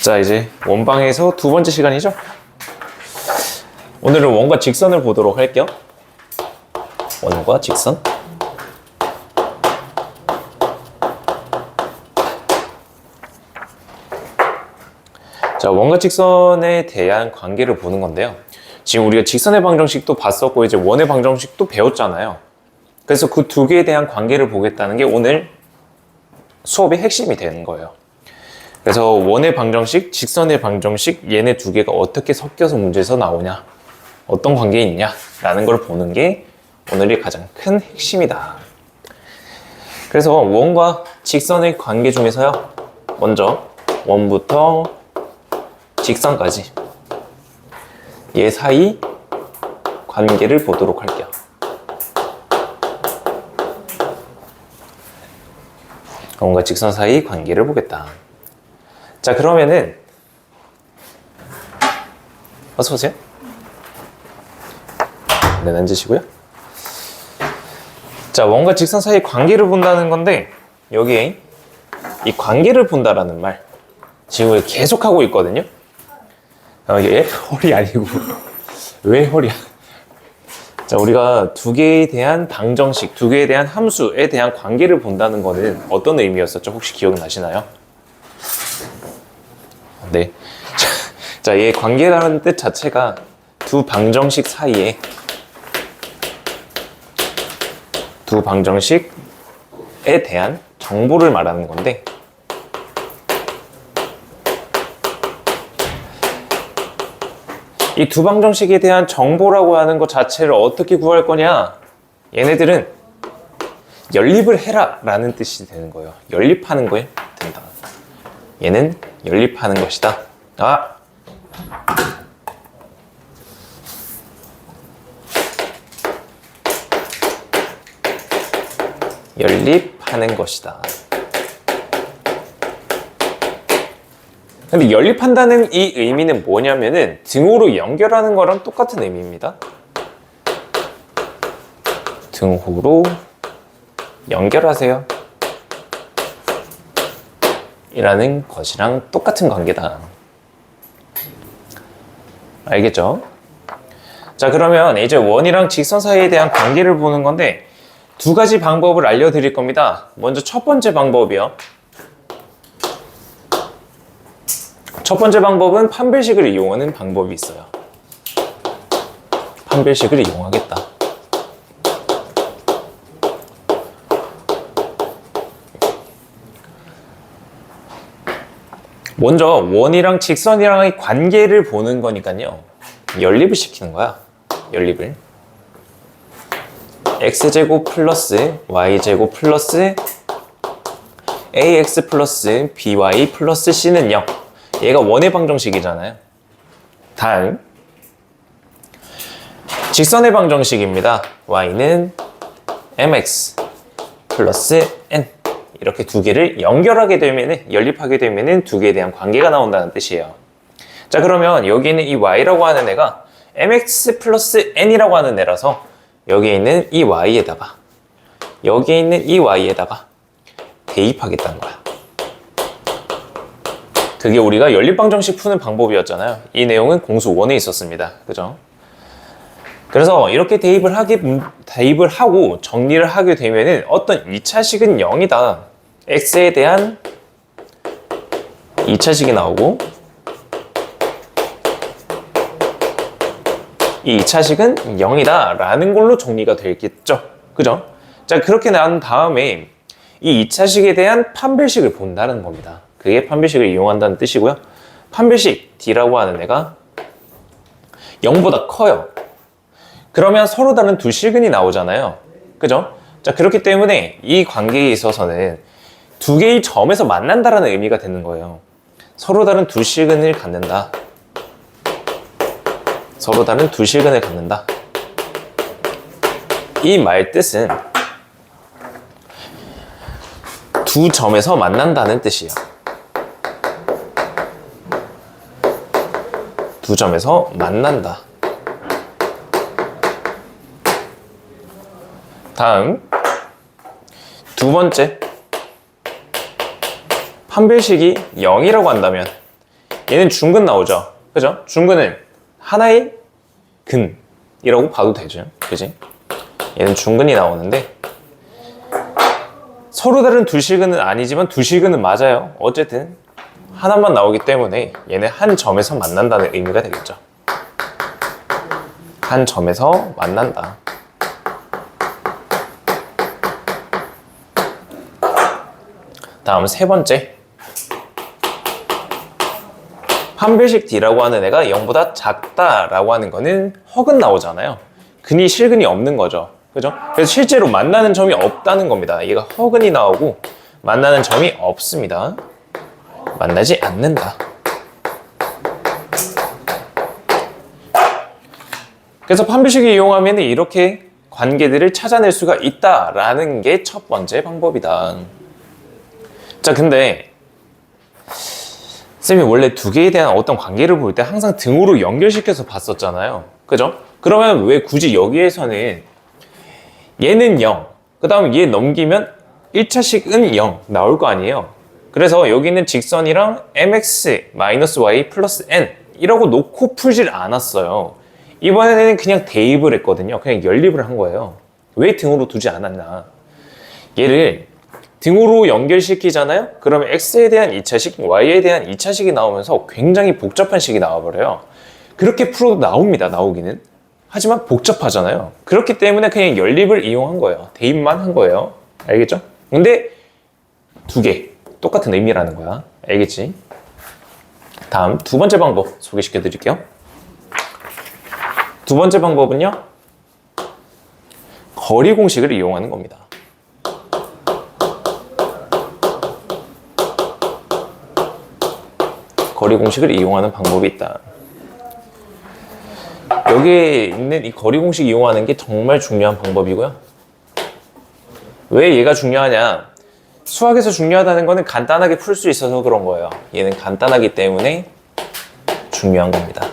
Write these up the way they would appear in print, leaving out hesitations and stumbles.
자, 이제 원방에서 두 번째 시간이죠? 오늘은 원과 직선을 보도록 할게요. 원과 직선. 자, 원과 직선에 대한 관계를 보는 건데요. 지금 우리가 직선의 방정식도 봤었고 이제 원의 방정식도 배웠잖아요. 그래서 그 두 개에 대한 관계를 보겠다는 게 오늘 수업의 핵심이 되는 거예요. 그래서 원의 방정식, 직선의 방정식 얘네 두 개가 어떻게 섞여서 문제에서 나오냐, 어떤 관계에 있냐 라는 걸 보는 게 오늘의 가장 큰 핵심이다. 그래서 원과 직선의 관계 중에서요, 먼저 원부터 직선까지 얘 사이 관계를 보도록 할게요. 원과 직선 사이 관계를 보겠다. 자, 그러면은 어서 오세요. 네, 앉으시고요. 자, 원과 직선 사이 관계를 본다는 건데 여기에 이 관계를 본다라는 말 지금 계속 하고 있거든요. 얘 헐이 아니고 왜 헐이야? 자, 우리가 두 개에 대한 방정식, 두 개에 대한 함수에 대한 관계를 본다는 거는 어떤 의미였었죠? 혹시 기억나시나요? 네. 자, 얘 관계라는 뜻 자체가 두 방정식 사이에 두 방정식에 대한 정보를 말하는 건데 이 두 방정식에 대한 정보라고 하는 것 자체를 어떻게 구할 거냐? 얘네들은 연립을 해라 라는 뜻이 되는 거예요. 연립하는 거에 된다. 얘는 연립하는 것이다. 연립하는 것이다. 근데 연립한다는 이 의미는 뭐냐면은 등호로 연결하는 거랑 똑같은 의미입니다. 등호로 연결하세요 이라는 것이랑 똑같은 관계다. 알겠죠? 자, 그러면 이제 원이랑 직선 사이에 대한 관계를 보는 건데 두 가지 방법을 알려드릴 겁니다. 먼저 첫 번째 방법이요. 첫 번째 방법은 판별식을 이용하는 방법이 있어요. 판별식을 이용하겠다. 먼저 원이랑 직선이랑의 관계를 보는 거니까요. 연립을 시키는 거야. 연립을. x제곱 플러스 y제곱 플러스 ax 플러스 by 플러스 c는 0. 얘가 원의 방정식이잖아요. 다음 직선의 방정식입니다. y는 mx 플러스 n 이렇게 두 개를 연결하게 되면, 연립하게 되면 두 개에 대한 관계가 나온다는 뜻이에요. 자, 그러면 여기 있는 이 y라고 하는 애가 mx 플러스 n이라고 하는 애라서 여기에 있는 이 y에다가 여기에 있는 이 y에다가 대입하겠다는 거야. 그게 우리가 연립방정식 푸는 방법이었잖아요. 이 내용은 공수 1에 있었습니다. 그죠? 그래서 이렇게 대입을 하고 정리를 하게 되면은 어떤 2차식은 0이다. x에 대한 2차식이 나오고 이 2차식은 0이다 라는 걸로 정리가 되겠죠. 그죠? 자, 그렇게 난 다음에 이 2차식에 대한 판별식을 본다는 겁니다. 그게 판별식을 이용한다는 뜻이고요. 판별식 D라고 하는 애가 0보다 커요. 그러면 서로 다른 두 실근이 나오잖아요. 그죠? 자, 그렇기 때문에 이 관계에 있어서는 두 개의 점에서 만난다라는 의미가 되는 거예요. 서로 다른 두 실근을 갖는다. 서로 다른 두 실근을 갖는다. 이 말 뜻은 두 점에서 만난다는 뜻이에요. 두 점에서 만난다. 다음 두 번째 판별식이 0이라고 한다면 얘는 중근 나오죠. 그죠? 중근은 하나의 근이라고 봐도 되죠. 그지? 얘는 중근이 나오는데 서로 다른 두 실근은 아니지만 두 실근은 맞아요. 어쨌든 하나만 나오기 때문에 얘는 한 점에서 만난다는 의미가 되겠죠. 한 점에서 만난다. 다음 세 번째. 판별식 D라고 하는 애가 0보다 작다라고 하는 거는 허근 나오잖아요. 근이 실근이 없는 거죠. 그죠? 그래서 실제로 만나는 점이 없다는 겁니다. 얘가 허근이 나오고 만나는 점이 없습니다. 만나지 않는다. 그래서 판별식을 이용하면 이렇게 관계들을 찾아낼 수가 있다라는 게 첫 번째 방법이다. 자, 근데 쌤이 원래 두 개에 대한 어떤 관계를 볼 때 항상 등호로 연결시켜서 봤었잖아요. 그죠? 그러면 왜 굳이 여기에서는 얘는 0, 그 다음 얘 넘기면 1차식은 0 나올 거 아니에요. 그래서 여기는 직선이랑 mx-y 플러스 n 이라고 놓고 풀질 않았어요. 이번에는 그냥 대입을 했거든요. 그냥 연립을 한 거예요. 왜 등호로 두지 않았나? 얘를 등호로 연결시키잖아요? 그러면 x에 대한 2차식, y에 대한 2차식이 나오면서 굉장히 복잡한 식이 나와버려요. 그렇게 풀어도 나옵니다, 나오기는. 하지만 복잡하잖아요. 그렇기 때문에 그냥 연립을 이용한 거예요. 대입만 한 거예요. 알겠죠? 근데 두 개, 똑같은 의미라는 거야. 알겠지? 다음 두 번째 방법 소개시켜 드릴게요. 두 번째 방법은요, 거리 공식을 이용하는 겁니다. 거리 공식을 이용하는 방법이 있다. 여기에 있는 이 거리 공식 이용하는 게 정말 중요한 방법이고요. 왜 얘가 중요하냐? 수학에서 중요하다는 거는 간단하게 풀 수 있어서 그런 거예요. 얘는 간단하기 때문에 중요한 겁니다.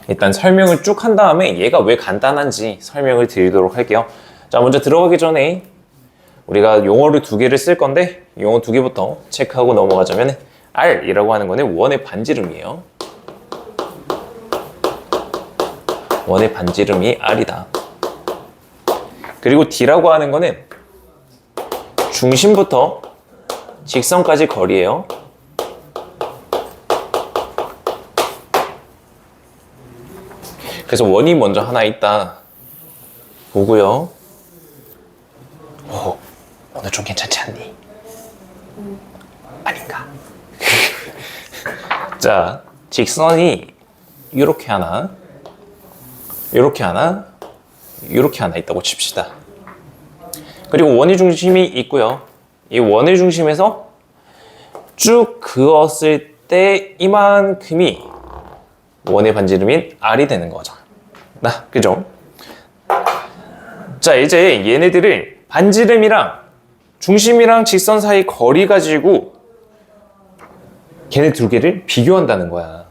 일단 설명을 쭉 한 다음에 얘가 왜 간단한지 설명을 드리도록 할게요. 자, 먼저 들어가기 전에 우리가 용어를 두 개를 쓸 건데 용어 두 개부터 체크하고 넘어가자면 R이라고 하는 거는 원의 반지름이에요. 원의 반지름이 R이다. 그리고 D라고 하는 거는 중심부터 직선까지 거리예요. 그래서 원이 먼저 하나 있다 보고요. 오, 오늘 좀 괜찮지 않니? 아닌가? 자, 직선이 이렇게 하나, 이렇게 하나, 이렇게 하나 있다고 칩시다. 그리고 원의 중심이 있고요. 이 원의 중심에서 쭉 그었을 때 이만큼이 원의 반지름인 R이 되는 거죠. 그죠? 자, 이제 얘네들을 반지름이랑 중심이랑 직선 사이 거리 가지고 걔네 두 개를 비교한다는 거야.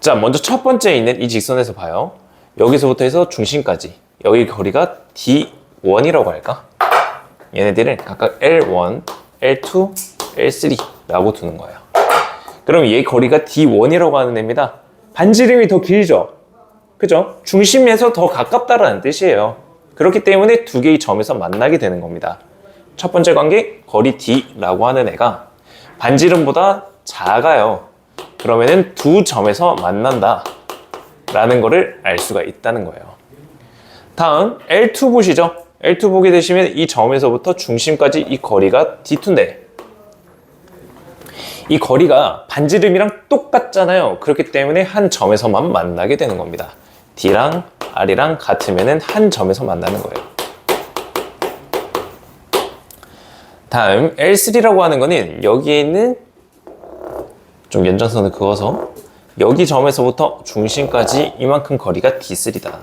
자, 먼저 첫 번째에 있는 이 직선에서 봐요. 여기서부터 해서 중심까지 여기 거리가 D1이라고 할까? 얘네들을 각각 L1, L2, L3라고 두는 거예요. 그럼 얘 거리가 D1이라고 하는 애입니다. 반지름이 더 길죠? 그죠? 중심에서 더 가깝다라는 뜻이에요. 그렇기 때문에 두 개의 점에서 만나게 되는 겁니다. 첫 번째 관계, 거리 D라고 하는 애가 반지름보다 작아요. 그러면은 두 점에서 만난다 라는 거를 알 수가 있다는 거예요. 다음 L2 보시죠. L2 보게 되시면 이 점에서부터 중심까지 이 거리가 D2인데 이 거리가 반지름이랑 똑같잖아요. 그렇기 때문에 한 점에서만 만나게 되는 겁니다. D랑 R이랑 같으면 한 점에서 만나는 거예요. 다음 L3라고 하는 거는 여기에 있는 좀 연장선을 그어서 여기 점에서부터 중심까지 이만큼 거리가 D3다.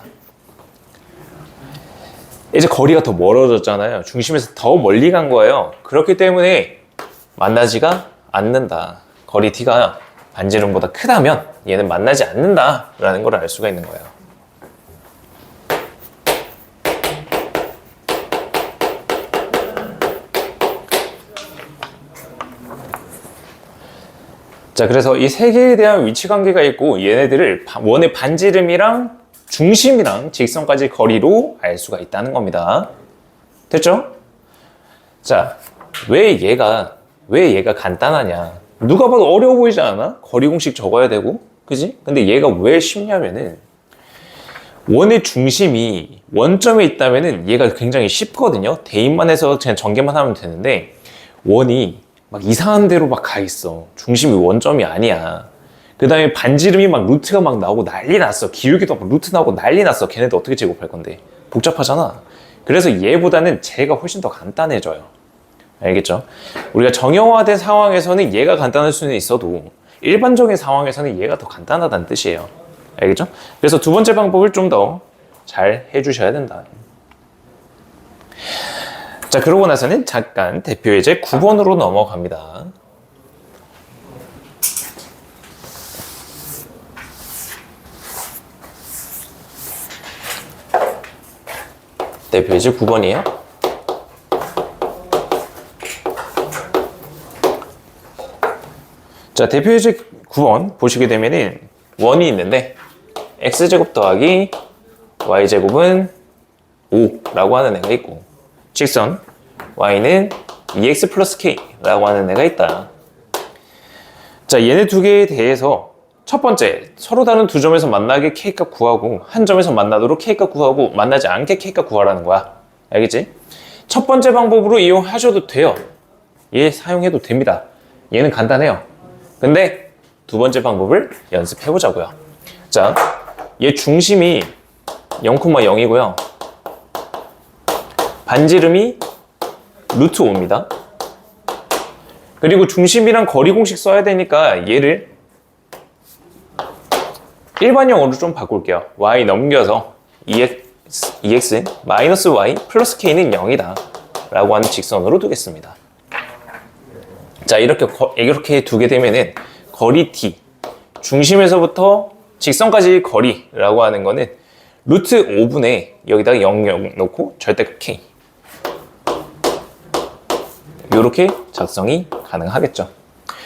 이제 거리가 더 멀어졌잖아요. 중심에서 더 멀리 간 거예요. 그렇기 때문에 만나지가 않는다. 거리 D가 반지름보다 크다면 얘는 만나지 않는다라는 걸 알 수가 있는 거예요. 자, 그래서 이 세 개에 대한 위치 관계가 있고 얘네들을 원의 반지름이랑 중심이랑 직선까지 거리로 알 수가 있다는 겁니다. 됐죠? 자, 왜 얘가 간단하냐? 누가 봐도 어려워 보이지 않아? 거리 공식 적어야 되고, 그지? 근데 얘가 왜 쉽냐면은 원의 중심이 원점에 있다면은 얘가 굉장히 쉽거든요. 대입만 해서 그냥 전개만 하면 되는데 원이 막 이상한 데로 막 가 있어. 중심이 원점이 아니야. 그 다음에 반지름이 막 루트가 막 나오고 난리 났어. 기울기도 막 루트 나오고 난리 났어. 걔네들 어떻게 제곱할 건데? 복잡하잖아. 그래서 얘보다는 쟤가 훨씬 더 간단해져요. 알겠죠? 우리가 정형화된 상황에서는 얘가 간단할 수는 있어도 일반적인 상황에서는 얘가 더 간단하다는 뜻이에요. 알겠죠? 그래서 두 번째 방법을 좀 더 잘 해주셔야 된다. 자, 그러고 나서는 잠깐 대표 예제 9번으로 넘어갑니다. 대표 예제 9번이에요. 자, 대표 예제 9번 보시게 되면은 원이 있는데 x제곱 더하기 y제곱은 5라고 하는 애가 있고 직선 y는 2x 플러스 k라고 하는 애가 있다. 자, 얘네 두 개에 대해서 첫 번째, 서로 다른 두 점에서 만나게 k값 구하고 한 점에서 만나도록 k값 구하고 만나지 않게 k값 구하라는 거야. 알겠지? 첫 번째 방법으로 이용하셔도 돼요. 얘 사용해도 됩니다. 얘는 간단해요. 근데 두 번째 방법을 연습해 보자고요. 자, 얘 중심이 0,0이고요. 반지름이 루트 5입니다. 그리고 중심이랑 거리 공식 써야 되니까 얘를 일반형으로 좀 바꿀게요. y 넘겨서 2x 마이너스 y 플러스 k는 0이다 라고 하는 직선으로 두겠습니다. 자, 이렇게 두게 되면은 거리 t, 중심에서부터 직선까지 거리라고 하는 거는 루트 5분의 여기다가 0 놓고 절대값 k 이렇게 작성이 가능하겠죠.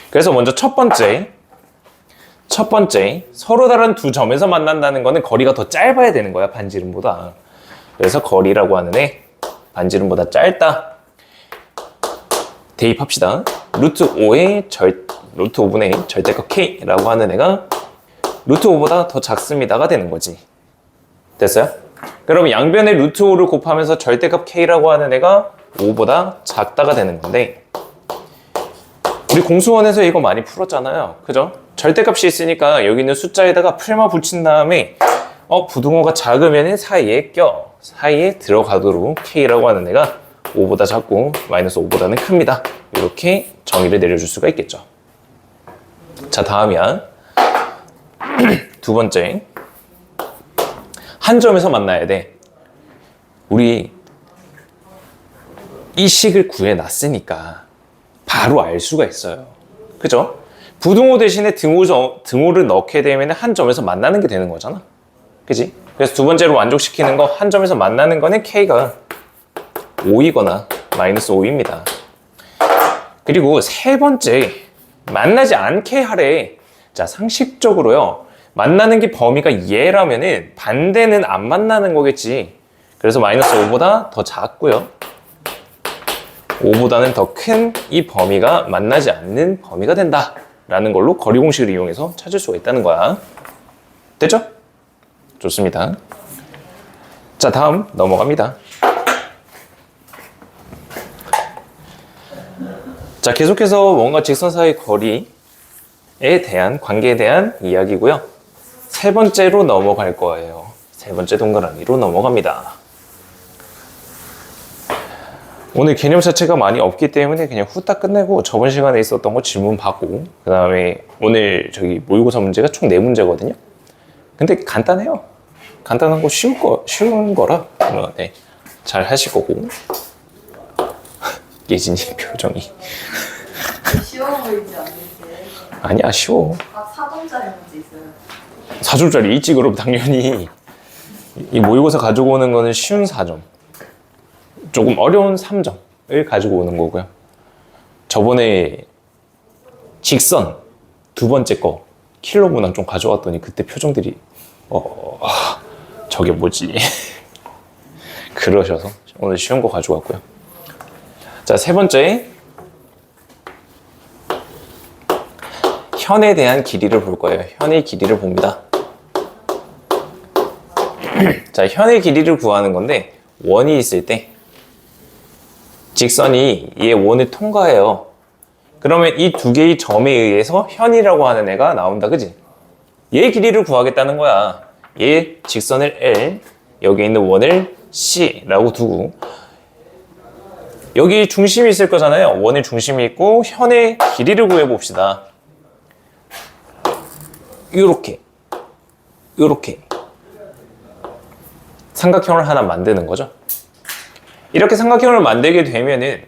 그래서 먼저 첫 번째 서로 다른 두 점에서 만난다는 거는 거리가 더 짧아야 되는 거야, 반지름보다. 그래서 거리라고 하는 애 반지름보다 짧다. 대입합시다. 루트 5분의 절대값 k라고 하는 애가 루트 5보다 더 작습니다가 되는 거지. 됐어요? 그럼 양변에 루트 5를 곱하면서 절대값 k라고 하는 애가 5보다 작다가 되는 건데 우리 공수원에서 이거 많이 풀었잖아요. 그죠? 절대값이 있으니까 여기 있는 숫자에다가 풀마 붙인 다음에 부등호가 작으면 사이에 들어가도록 k라고 하는 애가 5보다 작고 마이너스 5보다는 큽니다. 이렇게 정의를 내려줄 수가 있겠죠. 자, 다음이야. 두 번째. 한 점에서 만나야 돼. 우리 이 식을 구해놨으니까 바로 알 수가 있어요. 그죠? 부등호 대신에 등호를 넣게 되면 한 점에서 만나는 게 되는 거잖아. 그지? 그래서 두 번째로 만족시키는 거, 한 점에서 만나는 거는 k가 5이거나 마이너스 5입니다. 그리고 세 번째, 만나지 않게 하래. 자, 상식적으로요. 만나는 게 범위가 얘라면은 반대는 안 만나는 거겠지. 그래서 마이너스 5보다 더 작고요. 5보다는 더 큰 이 범위가 만나지 않는 범위가 된다. 라는 걸로 거리 공식을 이용해서 찾을 수가 있다는 거야. 됐죠? 좋습니다. 자, 다음 넘어갑니다. 자, 계속해서 원과 직선 사이 거리에 대한 관계에 대한 이야기고요. 세 번째로 넘어갈 거예요. 세 번째 동그라미로 넘어갑니다. 오늘 개념 자체가 많이 없기 때문에 그냥 후딱 끝내고 저번 시간에 있었던 거 질문 받고 그 다음에 오늘 모의고사 문제가 총 4문제거든요. 근데 간단해요. 간단한 거 쉬운 거라 네, 잘 하실 거고. 예진이 표정이 쉬워 보이지 않는데. 아니야, 쉬워. 4점짜리 문제 있어요. 4점짜리 있지. 그럼 당연히 이 모의고사 가지고 오는 거는 쉬운 4점, 조금 어려운 3점을 가지고 오는 거고요. 저번에 직선 두 번째 거 킬러 문항 좀 가져왔더니 그때 표정들이 저게 뭐지? 그러셔서 오늘 쉬운 거 가져왔고요. 자, 세 번째, 현에 대한 길이를 볼 거예요. 현의 길이를 봅니다. 자, 현의 길이를 구하는 건데 원이 있을 때 직선이 얘 원을 통과해요. 그러면 이 두 개의 점에 의해서 현이라고 하는 애가 나온다, 그지? 얘 길이를 구하겠다는 거야. 얘 직선을 L, 여기 있는 원을 C라고 두고 여기 중심이 있을 거잖아요. 원의 중심이 있고 현의 길이를 구해봅시다. 요렇게 삼각형을 하나 만드는 거죠. 이렇게 삼각형을 만들게 되면은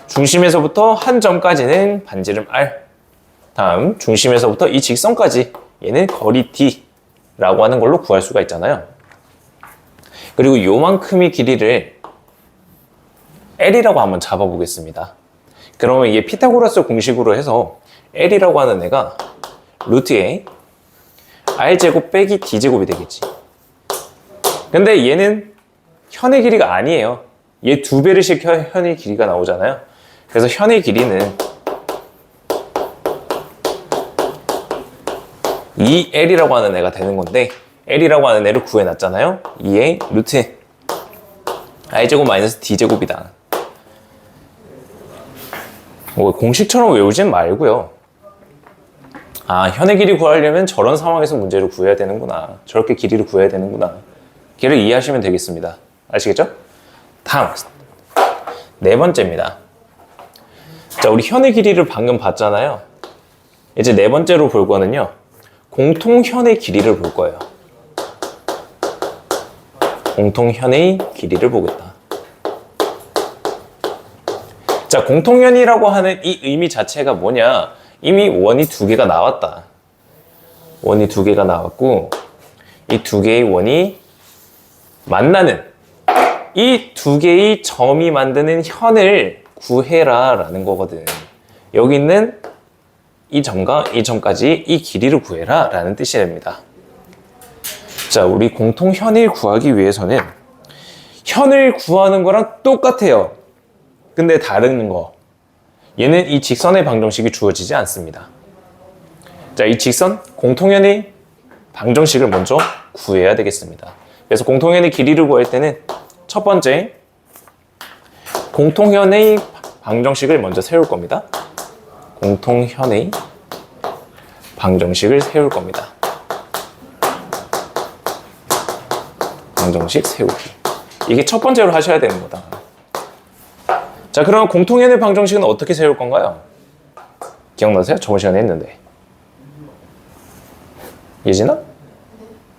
중심에서부터 한 점까지는 반지름 R, 다음 중심에서부터 이 직선까지 얘는 거리 D라고 하는 걸로 구할 수가 있잖아요. 그리고 요만큼의 길이를 L이라고 한번 잡아보겠습니다. 그러면 이게 피타고라스 공식으로 해서 L이라고 하는 애가 루트에 R제곱 빼기 D제곱이 되겠지. 근데 얘는 현의 길이가 아니에요. 얘 두 배를 시켜 현의 길이가 나오잖아요. 그래서 현의 길이는 2L이라고 하는 애가 되는 건데 L이라고 하는 애를 구해놨잖아요. 2의 루트 R제곱 마이너스 D제곱이다. 뭐 공식처럼 외우진 말고요. 아, 현의 길이 구하려면 저런 상황에서 문제를 구해야 되는구나. 저렇게 길이를 구해야 되는구나. 걔를 이해하시면 되겠습니다. 아시겠죠? 다음 네 번째입니다. 자, 우리 현의 길이를 방금 봤잖아요. 이제 네 번째로 볼 거는요, 공통현의 길이를 볼 거예요. 공통현의 길이를 보겠다. 자, 공통현이라고 하는 이 의미 자체가 뭐냐? 이미 원이 두 개가 나왔다. 원이 두 개가 나왔고 이 두 개의 원이 만나는 이 두 개의 점이 만드는 현을 구해라 라는 거거든. 여기 있는 이 점과 이 점까지 이 길이를 구해라 라는 뜻이 됩니다. 자, 우리 공통현을 구하기 위해서는 현을 구하는 거랑 똑같아요. 근데 다른 거, 얘는 이 직선의 방정식이 주어지지 않습니다. 자, 이 직선 공통현의 방정식을 먼저 구해야 되겠습니다. 그래서 공통현의 길이를 구할 때는 첫 번째 공통현의 방정식을 먼저 세울 겁니다. 공통현의 방정식을 세울 겁니다. 방정식 세우기. 이게 첫 번째로 하셔야 되는 거다. 자, 그럼 공통현의 방정식은 어떻게 세울 건가요? 기억나세요? 저번 시간에 했는데. 예진아?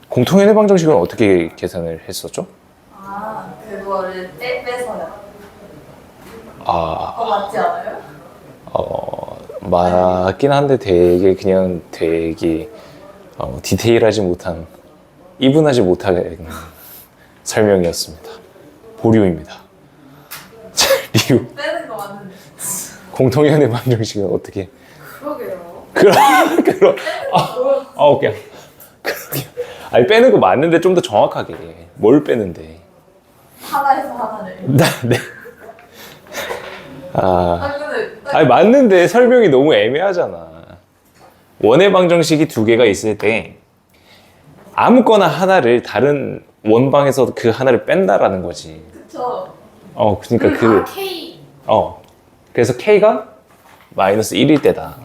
공통현의 방정식은 어떻게 계산을 했었죠? 아, 그거를 빼서요. 아, 맞지 않아요? 맞긴 한데 되게 그냥 되게 디테일하지 못한, 이분하지 못하게 설명이었습니다. 보류입니다. 자, 리우. 빼는 거 맞는데. 공통현의 방정식은 어떻게? 그러게요. 오케이. 그러게. 아니, 빼는 거 맞는데 좀 더 정확하게. 뭘 빼는데? 하나에서 하나를. 네. 근데 아니, 맞는데 설명이 너무 애매하잖아. 원의 방정식이 두 개가 있을 때 아무거나 하나를 다른 원방에서 그 하나를 뺀다라는 거지. 그쵸. 그러니까 K. 그래서 K가 마이너스 1일 때다.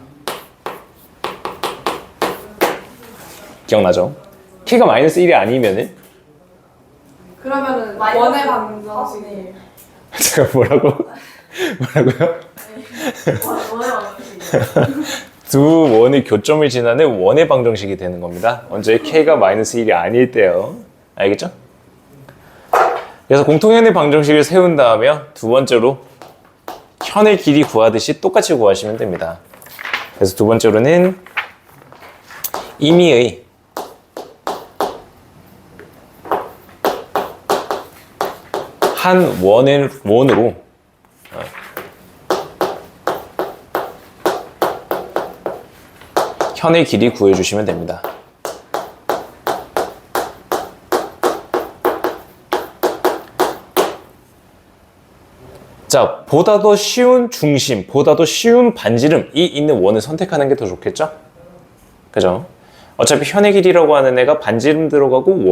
기억나죠? K가 마이너스 1이 아니면은 그러면은 원의 방정식이. 제가 뭐라고요? 원의 방정식. 두 원의 교점을 지나는 원의 방정식이 되는 겁니다. 언제 K가 마이너스 1이 아닐 때요. 알겠죠? 그래서 공통현의 방정식을 세운 다음에 두 번째로 현의 길이 구하듯이 똑같이 구하시면 됩니다. 그래서 두 번째로는 임의의 한 원으로 현의 길이 구해주시면 됩니다. 자, 보다 더 쉬운 중심, 보다 더 쉬운 반지름이 있는 원을 선택하는 게 더 좋겠죠? 그죠? 어차피 현의 길이라고 하는 애가 반지름 들어가고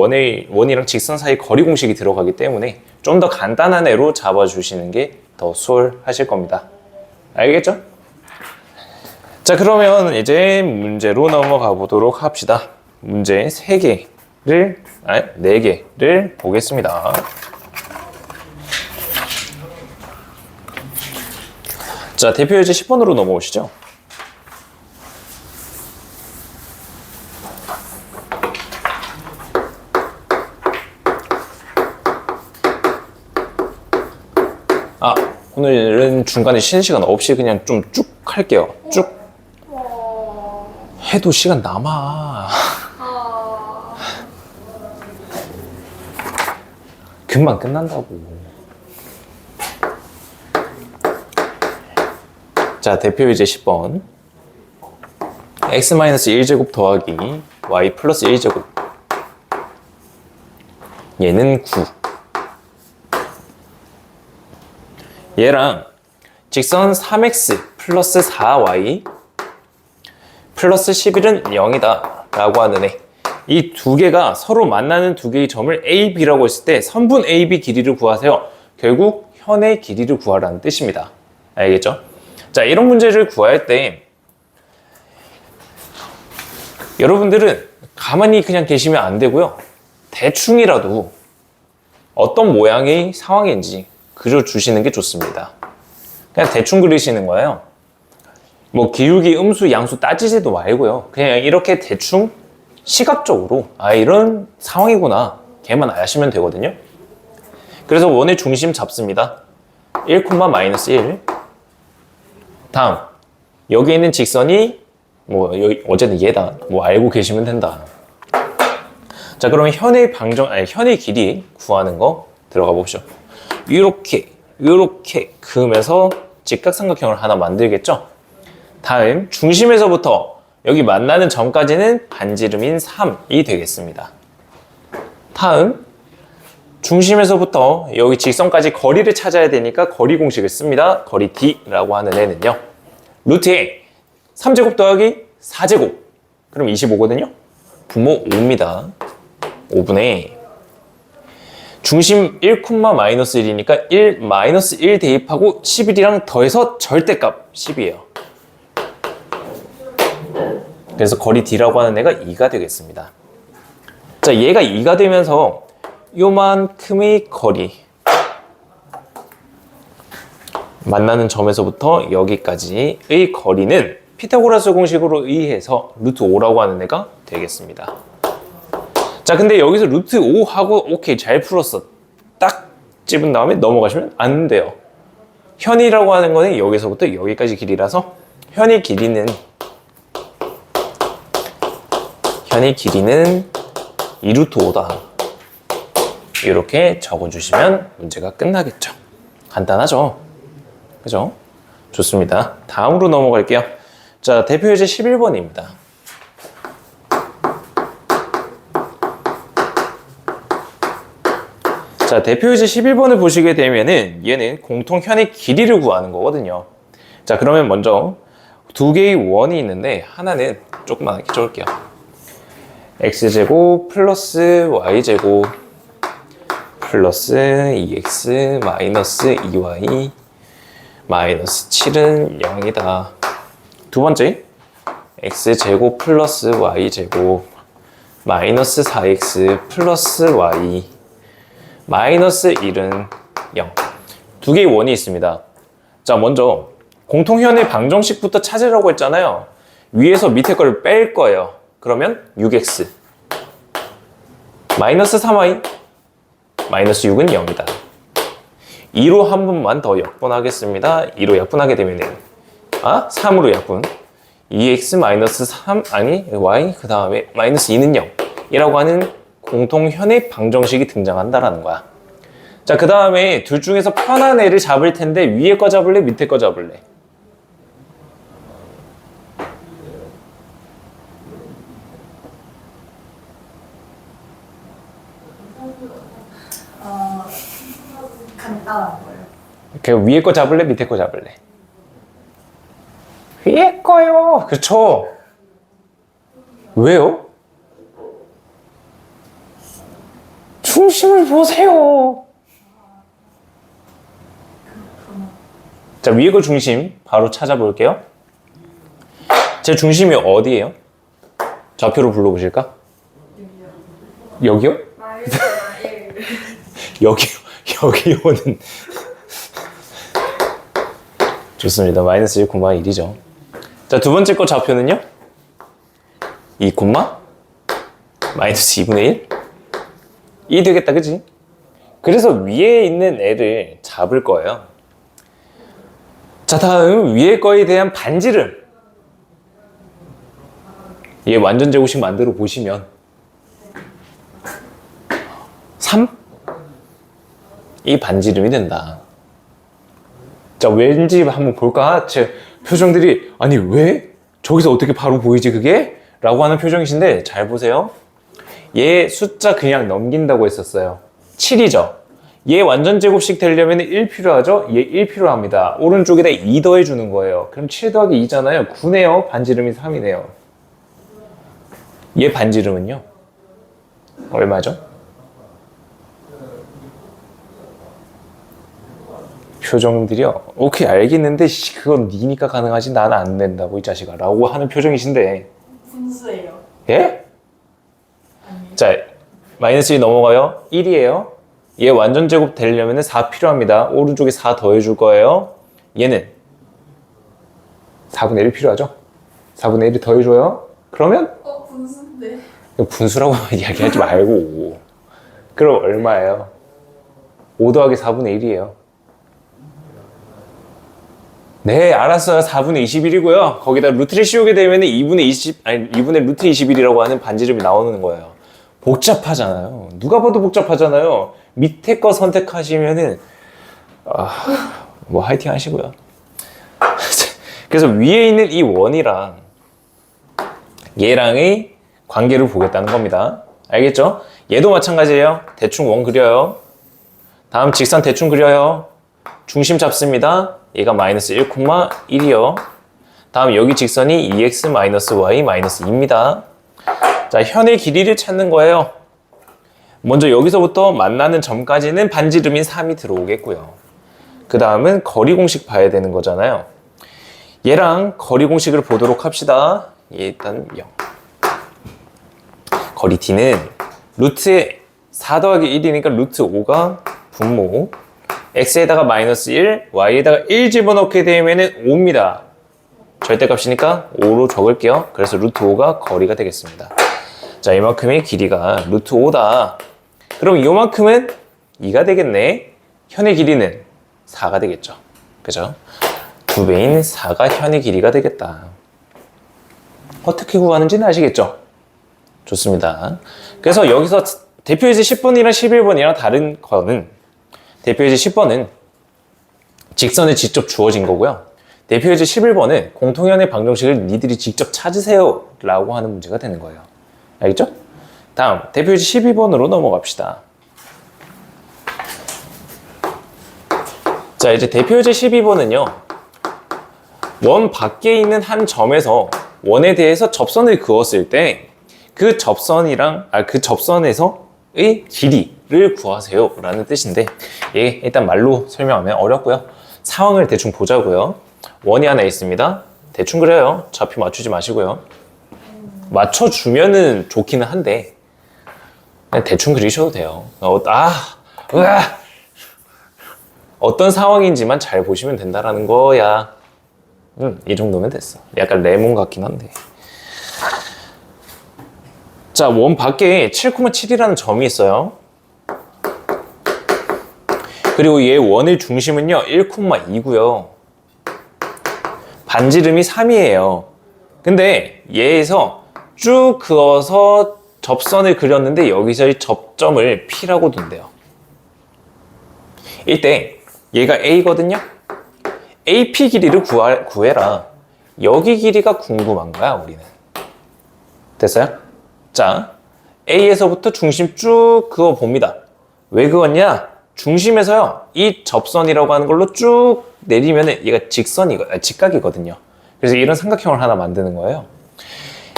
원이랑 직선 사이 거리 공식이 들어가기 때문에 좀 더 간단한 애로 잡아주시는 게 더 수월하실 겁니다. 알겠죠? 자, 그러면 이제 문제로 넘어가 보도록 합시다. 문제 4개를 보겠습니다. 자, 대표 예제 10번으로 넘어오시죠. 오늘은 중간에 쉬는 시간 없이 그냥 좀 쭉 할게요. 쭉 해도 시간 남아. 금방 끝난다고. 자, 대표 예제 10번. x-1제곱 더하기 y 플러스 1제곱. 얘는 9. 얘랑 직선 3x 플러스 4y 플러스 11은 0이다 라고 하는 애. 이 두 개가 서로 만나는 두 개의 점을 A, B라고 했을 때 선분 A, B 길이를 구하세요. 결국 현의 길이를 구하라는 뜻입니다. 알겠죠? 자, 이런 문제를 구할 때 여러분들은 가만히 그냥 계시면 안 되고요. 대충이라도 어떤 모양의 상황인지 그려주시는 게 좋습니다. 그냥 대충 그리시는 거예요. 뭐 기울기, 음수, 양수 따지지도 말고요. 그냥 이렇게 대충 시각적으로 이런 상황이구나 걔만 아시면 되거든요. 그래서 원의 중심 잡습니다. 1, 마이너스 1. 다음 여기 있는 직선이 여기 어쨌든 얘다. 알고 계시면 된다. 자, 그러면 현의 길이 구하는 거 들어가 봅시다. 이렇게 그으면서 직각삼각형을 하나 만들겠죠? 다음 중심에서부터 여기 만나는 점까지는 반지름인 3이 되겠습니다. 다음 중심에서부터 여기 직선까지 거리를 찾아야 되니까 거리 공식을 씁니다. 거리 D라고 하는 애는요. 루트에 3제곱 더하기 4제곱 그럼 25거든요. 분모 5입니다. 5분의 중심 1, 마이너스 1이니까 1, 마이너스 1 대입하고 11이랑 더해서 절대값 10이에요. 그래서 거리 D라고 하는 애가 2가 되겠습니다. 자, 얘가 2가 되면서 요만큼의 거리 만나는 점에서부터 여기까지의 거리는 피타고라스 공식으로 의해서 루트 5라고 하는 애가 되겠습니다. 자, 근데 여기서 루트 5 하고 오케이 잘 풀었어 딱 집은 다음에 넘어가시면 안 돼요. 현이라고 하는 거는 여기서부터 여기까지 길이라서 현의 길이는 2루트 5다 이렇게 적어주시면 문제가 끝나겠죠. 간단하죠? 그죠? 좋습니다. 다음으로 넘어갈게요. 자, 대표 예제 11번입니다. 자, 대표 예제 11번을 보시게 되면은 얘는 공통 현의 길이를 구하는 거거든요. 자, 그러면 먼저 두 개의 원이 있는데 하나는 조그맣게 적을게요. x제곱 플러스 y제곱 플러스 2x 마이너스 2y 마이너스 7은 0이다. 두 번째 x제곱 플러스 y제곱 마이너스 4x 플러스 y 마이너스 1은 0. 두 개의 원이 있습니다. 자, 먼저 공통현의 방정식부터 찾으라고 했잖아요. 위에서 밑에 걸 뺄 거예요. 그러면 6x 마이너스 3y 마이너스 6은 0이다. 2로 한 번만 더 약분하겠습니다. 2로 약분하게 되면은 3으로 약분 2x 마이너스 3 y 그 다음에 마이너스 2는 0 이라고 하는 공통현의 방정식이 등장한다라는 거야. 자, 그 다음에 둘 중에서 편한 애를 잡을 텐데 위에 거 잡을래? 밑에 거 잡을래? 간단한 거예요. 그 위에 거 잡을래? 밑에 거 잡을래? 위에 거요. 그렇죠. 왜요? 중심을 보세요. 자, 위에 거 중심 바로 찾아볼게요. 제 중심이 어디예요? 좌표로 불러보실까? 여기요? 마이너스 1. 여기요는 좋습니다. 마이너스 1,1이죠. 자, 두 번째 거 좌표는요? 2, 마이너스 2분의 1? 2 되겠다, 그치? 그래서 위에 있는 애를 잡을 거예요. 자, 다음 위에 거에 대한 반지름. 얘 완전 제곱식 만들어 보시면 3? 이 반지름이 된다. 자, 왠지 한번 볼까? 제 표정들이 아니 왜? 저기서 어떻게 바로 보이지 그게? 라고 하는 표정이신데 잘 보세요. 얘 숫자 그냥 넘긴다고 했었어요. 7이죠. 얘 완전 제곱식 되려면 1 필요하죠? 얘 1 필요합니다. 오른쪽에다 2 더해주는 거예요. 그럼 7 더하기 2잖아요. 9네요. 반지름이 3이네요. 얘 반지름은요? 얼마죠? 표정들이요. 오케이 알겠는데 그건 니니까 가능하지 나는 안 된다고 이 자식아 라고 하는 표정이신데 분수예요. 예? 자 마이너스 1 넘어가요. 1이에요. 얘 완전 제곱 되려면 4 필요합니다. 오른쪽에 4 더해줄 거예요. 얘는 4분의 1 필요하죠? 4분의 1을 더해줘요. 그러면 분수인데. 분수라고 이야기하지 말고 그럼 얼마예요? 5 더하기 4분의 1이에요. 네, 알았어요. 4분의 21이고요. 거기다 루트를 씌우게 되면 2분의 루트 21이라고 하는 반지름이 나오는 거예요. 복잡하잖아요. 누가 봐도 복잡하잖아요. 밑에 거 선택하시면은 뭐 화이팅 하시고요. 그래서 위에 있는 이 원이랑 얘랑의 관계를 보겠다는 겁니다. 알겠죠? 얘도 마찬가지예요. 대충 원 그려요. 다음 직선 대충 그려요. 중심 잡습니다. 얘가 마이너스 1,1이요. 다음 여기 직선이 2x 마이너스 y 마이너스 2입니다. 자, 현의 길이를 찾는 거예요. 먼저 여기서부터 만나는 점까지는 반지름인 3이 들어오겠고요. 그 다음은 거리 공식 봐야 되는 거잖아요. 얘랑 거리 공식을 보도록 합시다. 얘 일단 0. 거리 t는 루트에 4 더하기 1이니까 루트 5가 분모 x에다가 마이너스 1, y에다가 1 집어넣게 되면은 5입니다. 절대값이니까 5로 적을게요. 그래서 루트 5가 거리가 되겠습니다. 자, 이만큼의 길이가 루트 5다. 그럼 이만큼은 2가 되겠네. 현의 길이는 4가 되겠죠. 그죠? 2배인 4가 현의 길이가 되겠다. 어떻게 구하는지는 아시겠죠? 좋습니다. 그래서 여기서 대표이지 10번이랑 11번이랑 다른 거는 대표이지 10번은 직선에 직접 주어진 거고요. 대표이지 11번은 공통현의 방정식을 니들이 직접 찾으세요 라고 하는 문제가 되는 거예요. 알겠죠? 다음 대표이지 12번으로 넘어갑시다. 자, 이제 대표이지 12번은요. 원 밖에 있는 한 점에서 원에 대해서 접선을 그었을 때 그 접선에서의 길이를 구하세요 라는 뜻인데 예, 일단 말로 설명하면 어렵고요. 상황을 대충 보자고요. 원이 하나 있습니다. 대충 그려요. 좌표 맞추지 마시고요. 맞춰주면은 좋기는 한데 그냥 대충 그리셔도 돼요. 어떤 상황인지만 잘 보시면 된다라는 거야. 이 정도면 됐어. 약간 레몬 같긴 한데. 자, 원 밖에 7,7이라는 점이 있어요. 그리고 얘 원의 중심은요 1,2고요. 반지름이 3이에요. 근데 얘에서 쭉 그어서 접선을 그렸는데 여기서의 접점을 P라고 둔대요. 이때 얘가 A거든요. AP 길이를 구해라. 여기 길이가 궁금한 거야 우리는. 됐어요? 자, A에서부터 중심 쭉 그어 봅니다. 왜 그었냐? 중심에서요, 이 접선이라고 하는 걸로 쭉 내리면은 얘가 직각이거든요. 그래서 이런 삼각형을 하나 만드는 거예요.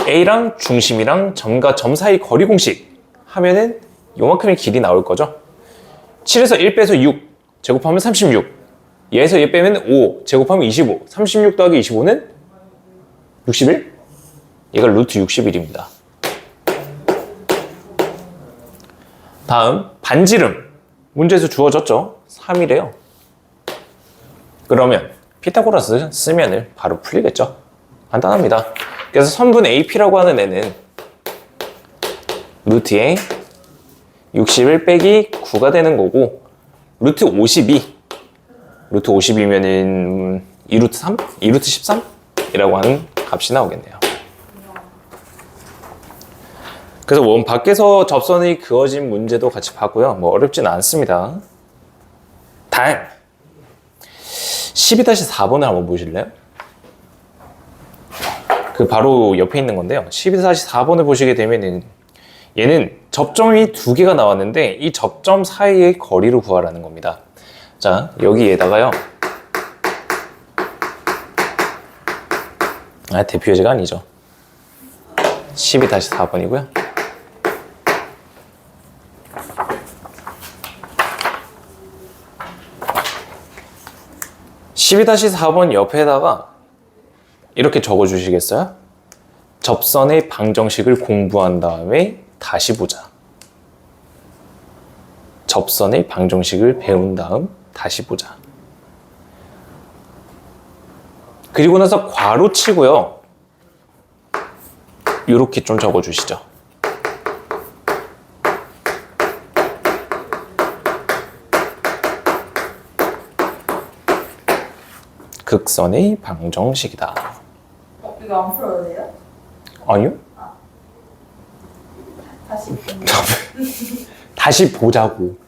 A랑 중심이랑 점과 점 사이 거리 공식 하면은 요만큼의 길이 나올 거죠. 7에서 1 빼서 6 제곱하면 36. 얘에서 얘 빼면 5 제곱하면 25. 36 더하기 25는 61? 얘가 루트 61입니다. 다음 반지름. 문제에서 주어졌죠? 3이래요. 그러면 피타고라스 쓰면은 바로 풀리겠죠? 간단합니다. 그래서 선분 AP라고 하는 애는 루트에 61 빼기 9가 되는 거고, 루트 52. 루트 52면은 2루트 3? 2루트 13? 이라고 하는 값이 나오겠네요. 그래서 원 밖에서 접선이 그어진 문제도 같이 봤고요. 뭐 어렵지는 않습니다. 다음 12-4번을 한번 보실래요? 그 바로 옆에 있는 건데요. 12-4번을 보시게 되면은 얘는 접점이 두 개가 나왔는데 이 접점 사이의 거리를 구하라는 겁니다. 자, 여기에다가요. 대표 예제가 아니죠. 12-4번이고요. (12-4번) 옆에다가 이렇게 적어 주시겠어요? 접선의 방정식을 공부한 다음에 다시 보자. 접선의 방정식을 배운 다음 다시 보자. 그리고 나서 괄호 치고요. 이렇게 좀 적어 주시죠. 극선의 방정식이다. 이거 안 풀어도 돼요? 아니요? 다시. 다시 보자고.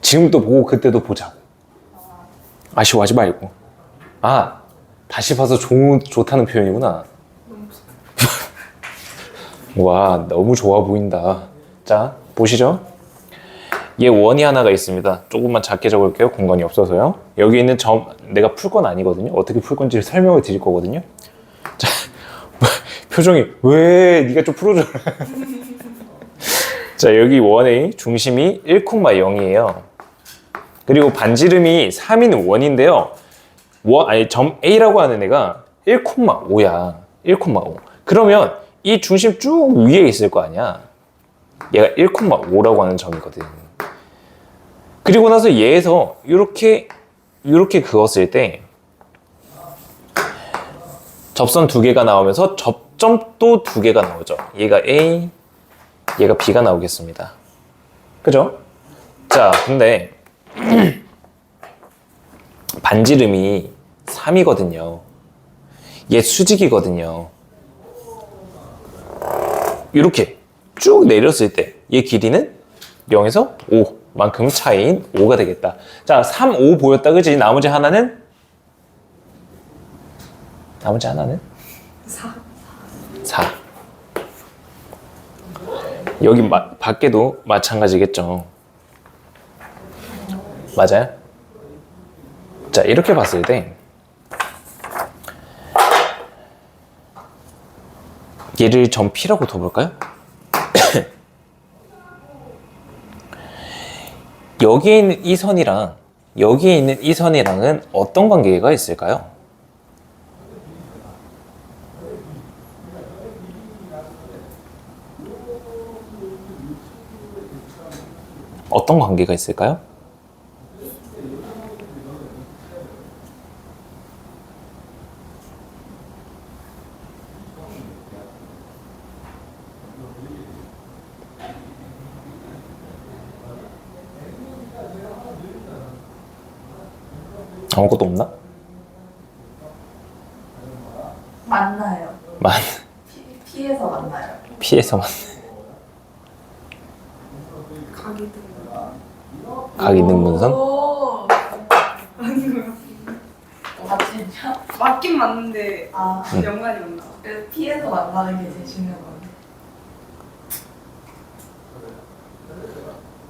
지금도 보고 그때도 보자고. 아쉬워하지 말고. 다시 봐서 좋다는 표현이구나. 와, 너무 좋아 보인다. 자, 보시죠. 얘 원이 하나가 있습니다. 조금만 작게 적을게요. 공간이 없어서요. 여기 있는 점, 내가 풀 건 아니거든요. 어떻게 풀 건지를 설명을 드릴 거거든요. 자, 표정이 왜 네가 좀 풀어줘. 자, 여기 원의 중심이 1,0이에요. 그리고 반지름이 3인 원인데요. 점 A라고 하는 애가 1,5야. 1,5. 그러면 이 중심 쭉 위에 있을 거 아니야. 얘가 1,5라고 하는 점이거든. 그리고 나서 얘에서 이렇게 그었을 때 접선 두 개가 나오면서 접점도 두 개가 나오죠. 얘가 A, 얘가 B가 나오겠습니다. 그죠? 자, 근데 반지름이 3이거든요. 얘 수직이거든요. 이렇게 쭉 내렸을 때 얘 길이는 0에서 5만큼 차이인 5가 되겠다. 자, 3, 5 보였다, 그지? 나머지 하나는? 4. 여기 밖에도 마찬가지겠죠. 맞아요? 자, 이렇게 봤을 때 얘를 점 P라고 둬볼까요? 여기에 있는 이 선이랑 여기에 있는 이 선이랑은 어떤 관계가 있을까요? 어떤 관계가 있을까요? 아무것도 없나? 만나요. 피에서 만나요. 피해서 만나. 각 있는 문선? 오. 맞지냐? 맞긴 맞는데 아, 연관이 없나? 그래서 피에서 만나는 게 제일 중요한 건데.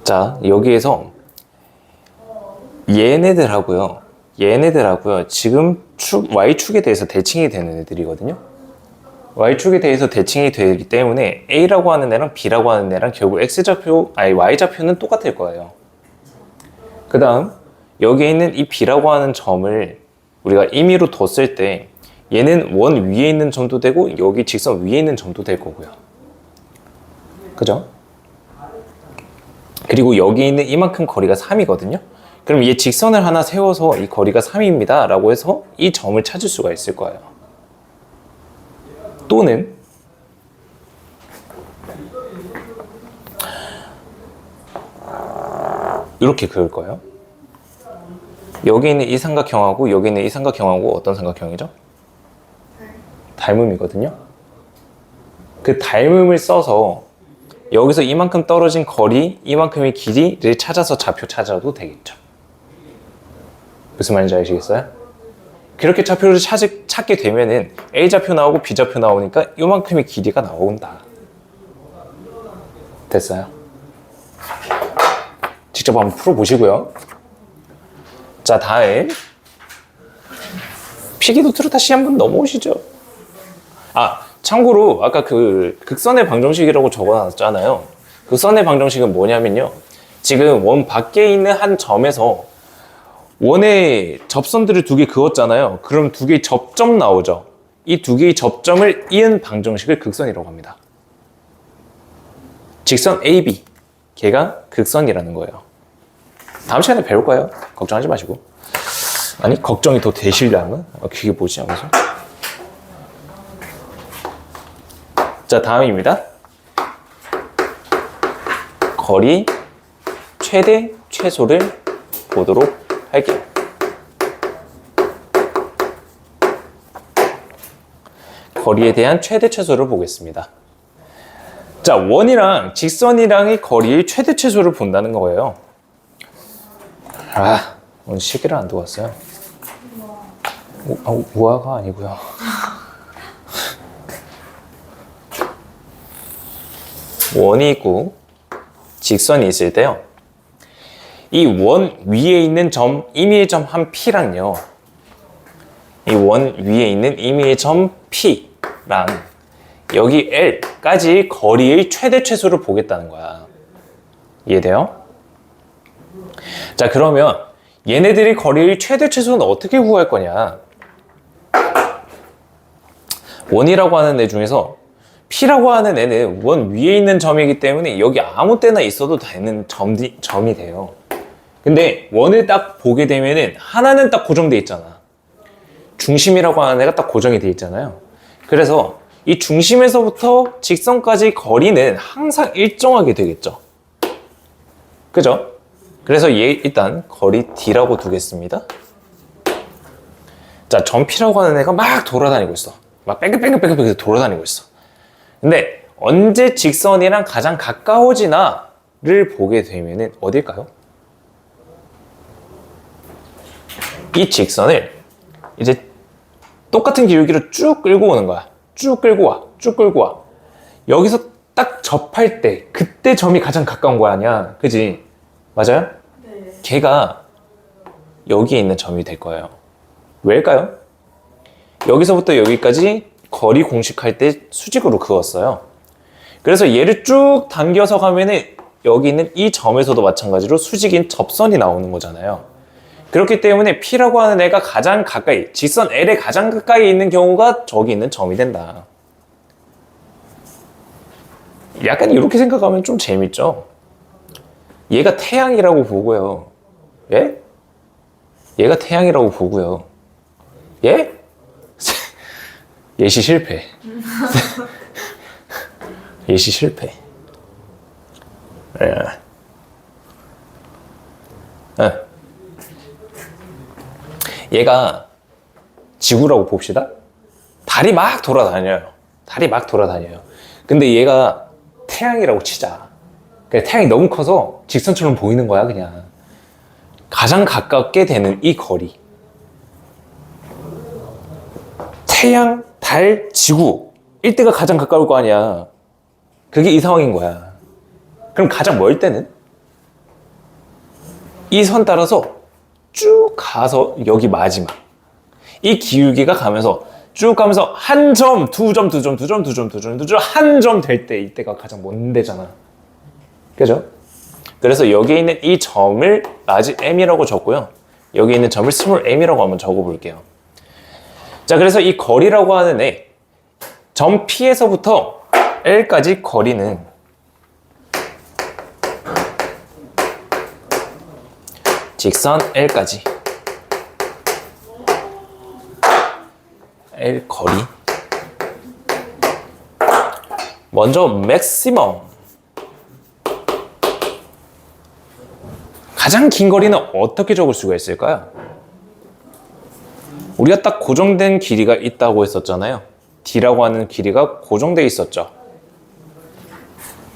자, 여기에서 얘네들하고요. 지금 Y축에 대해서 대칭이 되는 애들이거든요. Y축에 대해서 대칭이 되기 때문에 A라고 하는 애랑 B라고 하는 애랑 결국 Y좌표는 똑같을 거예요. 그 다음 여기에 있는 이 B라고 하는 점을 우리가 임의로 뒀을 때 얘는 원 위에 있는 점도 되고 여기 직선 위에 있는 점도 될 거고요. 그죠? 그리고 여기 있는 이만큼 거리가 3이거든요. 그럼 얘 직선을 하나 세워서 이 거리가 3입니다 라고 해서 이 점을 찾을 수가 있을 거예요. 또는 이렇게 그을 거예요. 여기 있는 이 삼각형하고 여기 있는 이 삼각형하고 어떤 삼각형이죠? 닮음이거든요. 그 닮음을 써서 여기서 이만큼 떨어진 거리, 이만큼의 길이를 찾아서 좌표 찾아도 되겠죠. 무슨 말인지 아시겠어요? 그렇게 좌표를 찾게 되면은 A좌표 나오고 B좌표 나오니까 이만큼의 길이가 나온다. 됐어요? 직접 한번 풀어보시고요. 자, 다음 피기노트로 다시 한번 넘어오시죠. 참고로 아까 그 극선의 방정식이라고 적어놨잖아요. 극선의 방정식은 뭐냐면요. 지금 원 밖에 있는 한 점에서 원의 접선들을 두 개 그었잖아요. 그럼 두 개의 접점 나오죠. 이 두 개의 접점을 이은 방정식을 극선이라고 합니다. 직선 AB, 걔가 극선이라는 거예요. 다음 시간에 배울 거예요. 걱정하지 마시고. 아니, 걱정이 더 되시려면 그게 뭐지 하면서. 자, 다음입니다. 거리 최대 최소를 보도록 할게요. 거리에 대한 최대 최소를 보겠습니다. 자, 원이랑 직선이랑의 거리의 최대 최소를 본다는 거예요. 오늘 시계를 안 두고 왔어요. 우아가 아니고요. 원이 있고 직선이 있을 때요. 이 원 위에 있는 점, 임의의 점 한 P랑요. 이 원 위에 있는 임의의 점 P랑 여기 L까지 거리의 최대 최소를 보겠다는 거야. 이해돼요? 자, 그러면 얘네들이 거리의 최대 최소는 어떻게 구할 거냐? 원이라고 하는 애 중에서 P라고 하는 애는 원 위에 있는 점이기 때문에 여기 아무 때나 있어도 되는 점이 돼요. 근데 원을 딱 보게 되면은 하나는 딱 고정돼 있잖아. 중심이라고 하는 애가 딱 고정이 돼 있잖아요. 그래서 이 중심에서부터 직선까지 거리는 항상 일정하게 되겠죠. 그죠? 그래서 얘 일단 거리 D라고 두겠습니다. 자, 점 P라고 하는 애가 막 돌아다니고 있어. 막 뺑글뺑글뺑글 돌아다니고 있어. 근데 언제 직선이랑 가장 가까워지나를 보게 되면은 어딜까요? 이 직선을 이제 똑같은 기울기로 쭉 끌고 오는 거야. 쭉 끌고 와. 쭉 끌고 와. 여기서 딱 접할 때 그때 점이 가장 가까운 거 아니야. 그지? 맞아요? 네. 걔가 여기에 있는 점이 될 거예요. 왜일까요? 여기서부터 여기까지 거리 공식할 때 수직으로 그었어요. 그래서 얘를 쭉 당겨서 가면은 여기 있는 이 점에서도 마찬가지로 수직인 접선이 나오는 거잖아요. 그렇기 때문에 P라고 하는 애가 가장 가까이, 직선 L에 가장 가까이 있는 경우가 저기 있는 점이 된다. 약간 이렇게 생각하면 좀 재밌죠? 얘가 태양이라고 보고요. 예? 얘가 태양이라고 보고요. 예? 예시 실패. 예시 실패. 예. 얘가 지구라고 봅시다. 달이 막 돌아다녀요. 달이 막 돌아다녀요. 근데 얘가 태양이라고 치자. 태양이 너무 커서 직선처럼 보이는 거야, 그냥. 가장 가깝게 되는 이 거리. 태양, 달, 지구. 이때가 가장 가까울 거 아니야. 그게 이 상황인 거야. 그럼 가장 멀 때는? 이 선 따라서 쭉 가서 여기 마지막 이 기울기가 가면서 쭉 가면서 한 점, 두 점, 두 점, 두 점, 두 점, 두 점, 두 점, 한 점 될 때 이때가 가장 먼 데잖아. 그죠? 그래서 여기에 있는 이 점을 라지 m이라고 적고요. 여기 있는 점을 스몰 m이라고 한번 적어볼게요. 자, 그래서 이 거리라고 하는 애, 점 P에서부터 L까지 거리는 직선 L까지 L 거리. 먼저 맥시멈. 가장 긴 거리는 어떻게 적을 수가 있을까요? 우리가 딱 고정된 길이가 있다고 했었잖아요. D라고 하는 길이가 고정되어 있었죠.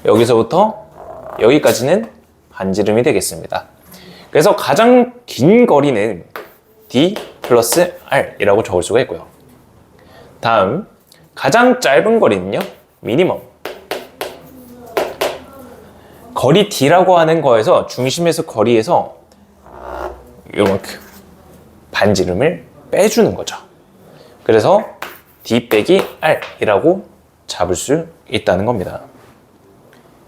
여기서부터 여기까지는 반지름이 되겠습니다. 그래서 가장 긴 거리는 D 플러스 R이라고 적을 수가 있고요. 다음, 가장 짧은 거리는요, 미니멈. 거리 D라고 하는 거에서 중심에서 거리에서 요만큼 반지름을 빼주는 거죠. 그래서 D 빼기 R이라고 잡을 수 있다는 겁니다.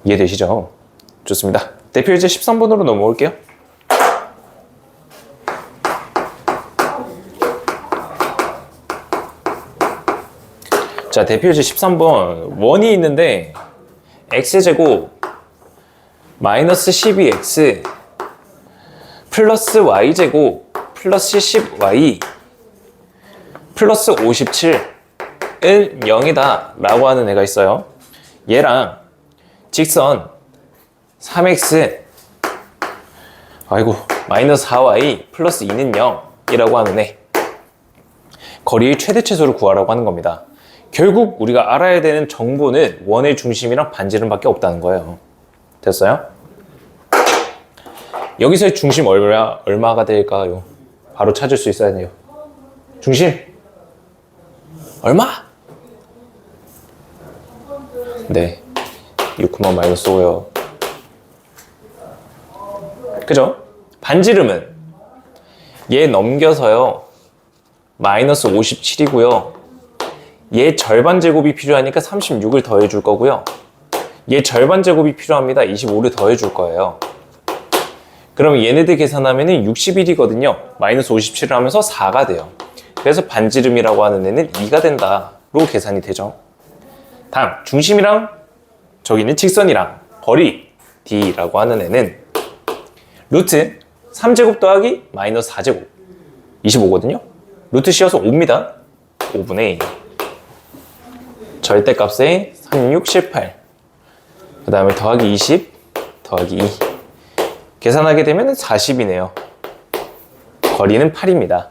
이해되시죠? 좋습니다. 대표 이제 13번으로 넘어올게요. 자, 대표제 13번. 원이 있는데 x제곱 마이너스 12x 플러스 y제곱 플러스 10y 플러스 57은 0이다 라고 하는 애가 있어요. 얘랑 직선 3x 마이너스 4y 플러스 2는 0이라고 하는 애, 거리의 최대최소를 구하라고 하는 겁니다. 결국 우리가 알아야 되는 정보는 원의 중심이랑 반지름밖에 없다는 거예요. 됐어요? 여기서의 중심 얼마가 될까요? 바로 찾을 수 있어야 돼요. 중심 얼마? 네, 6, 마이너스 5요. 그죠? 반지름은 얘 넘겨서요 마이너스 57이고요. 얘 절반 제곱이 필요하니까 36을 더해줄 거고요. 얘 절반 제곱이 필요합니다. 25를 더해줄 거예요. 그럼 얘네들 계산하면 61이거든요. 마이너스 57을 하면서 4가 돼요. 그래서 반지름이라고 하는 애는 2가 된다로 계산이 되죠. 다음, 중심이랑 저기는 직선이랑 거리 D라고 하는 애는 루트 3제곱 더하기 마이너스 4제곱 25거든요. 루트 씌워서 5입니다. 5분의 2. 절대값에 36, 18. 그 다음에 더하기 20, 더하기 2. 계산하게 되면 40이네요. 거리는 8입니다.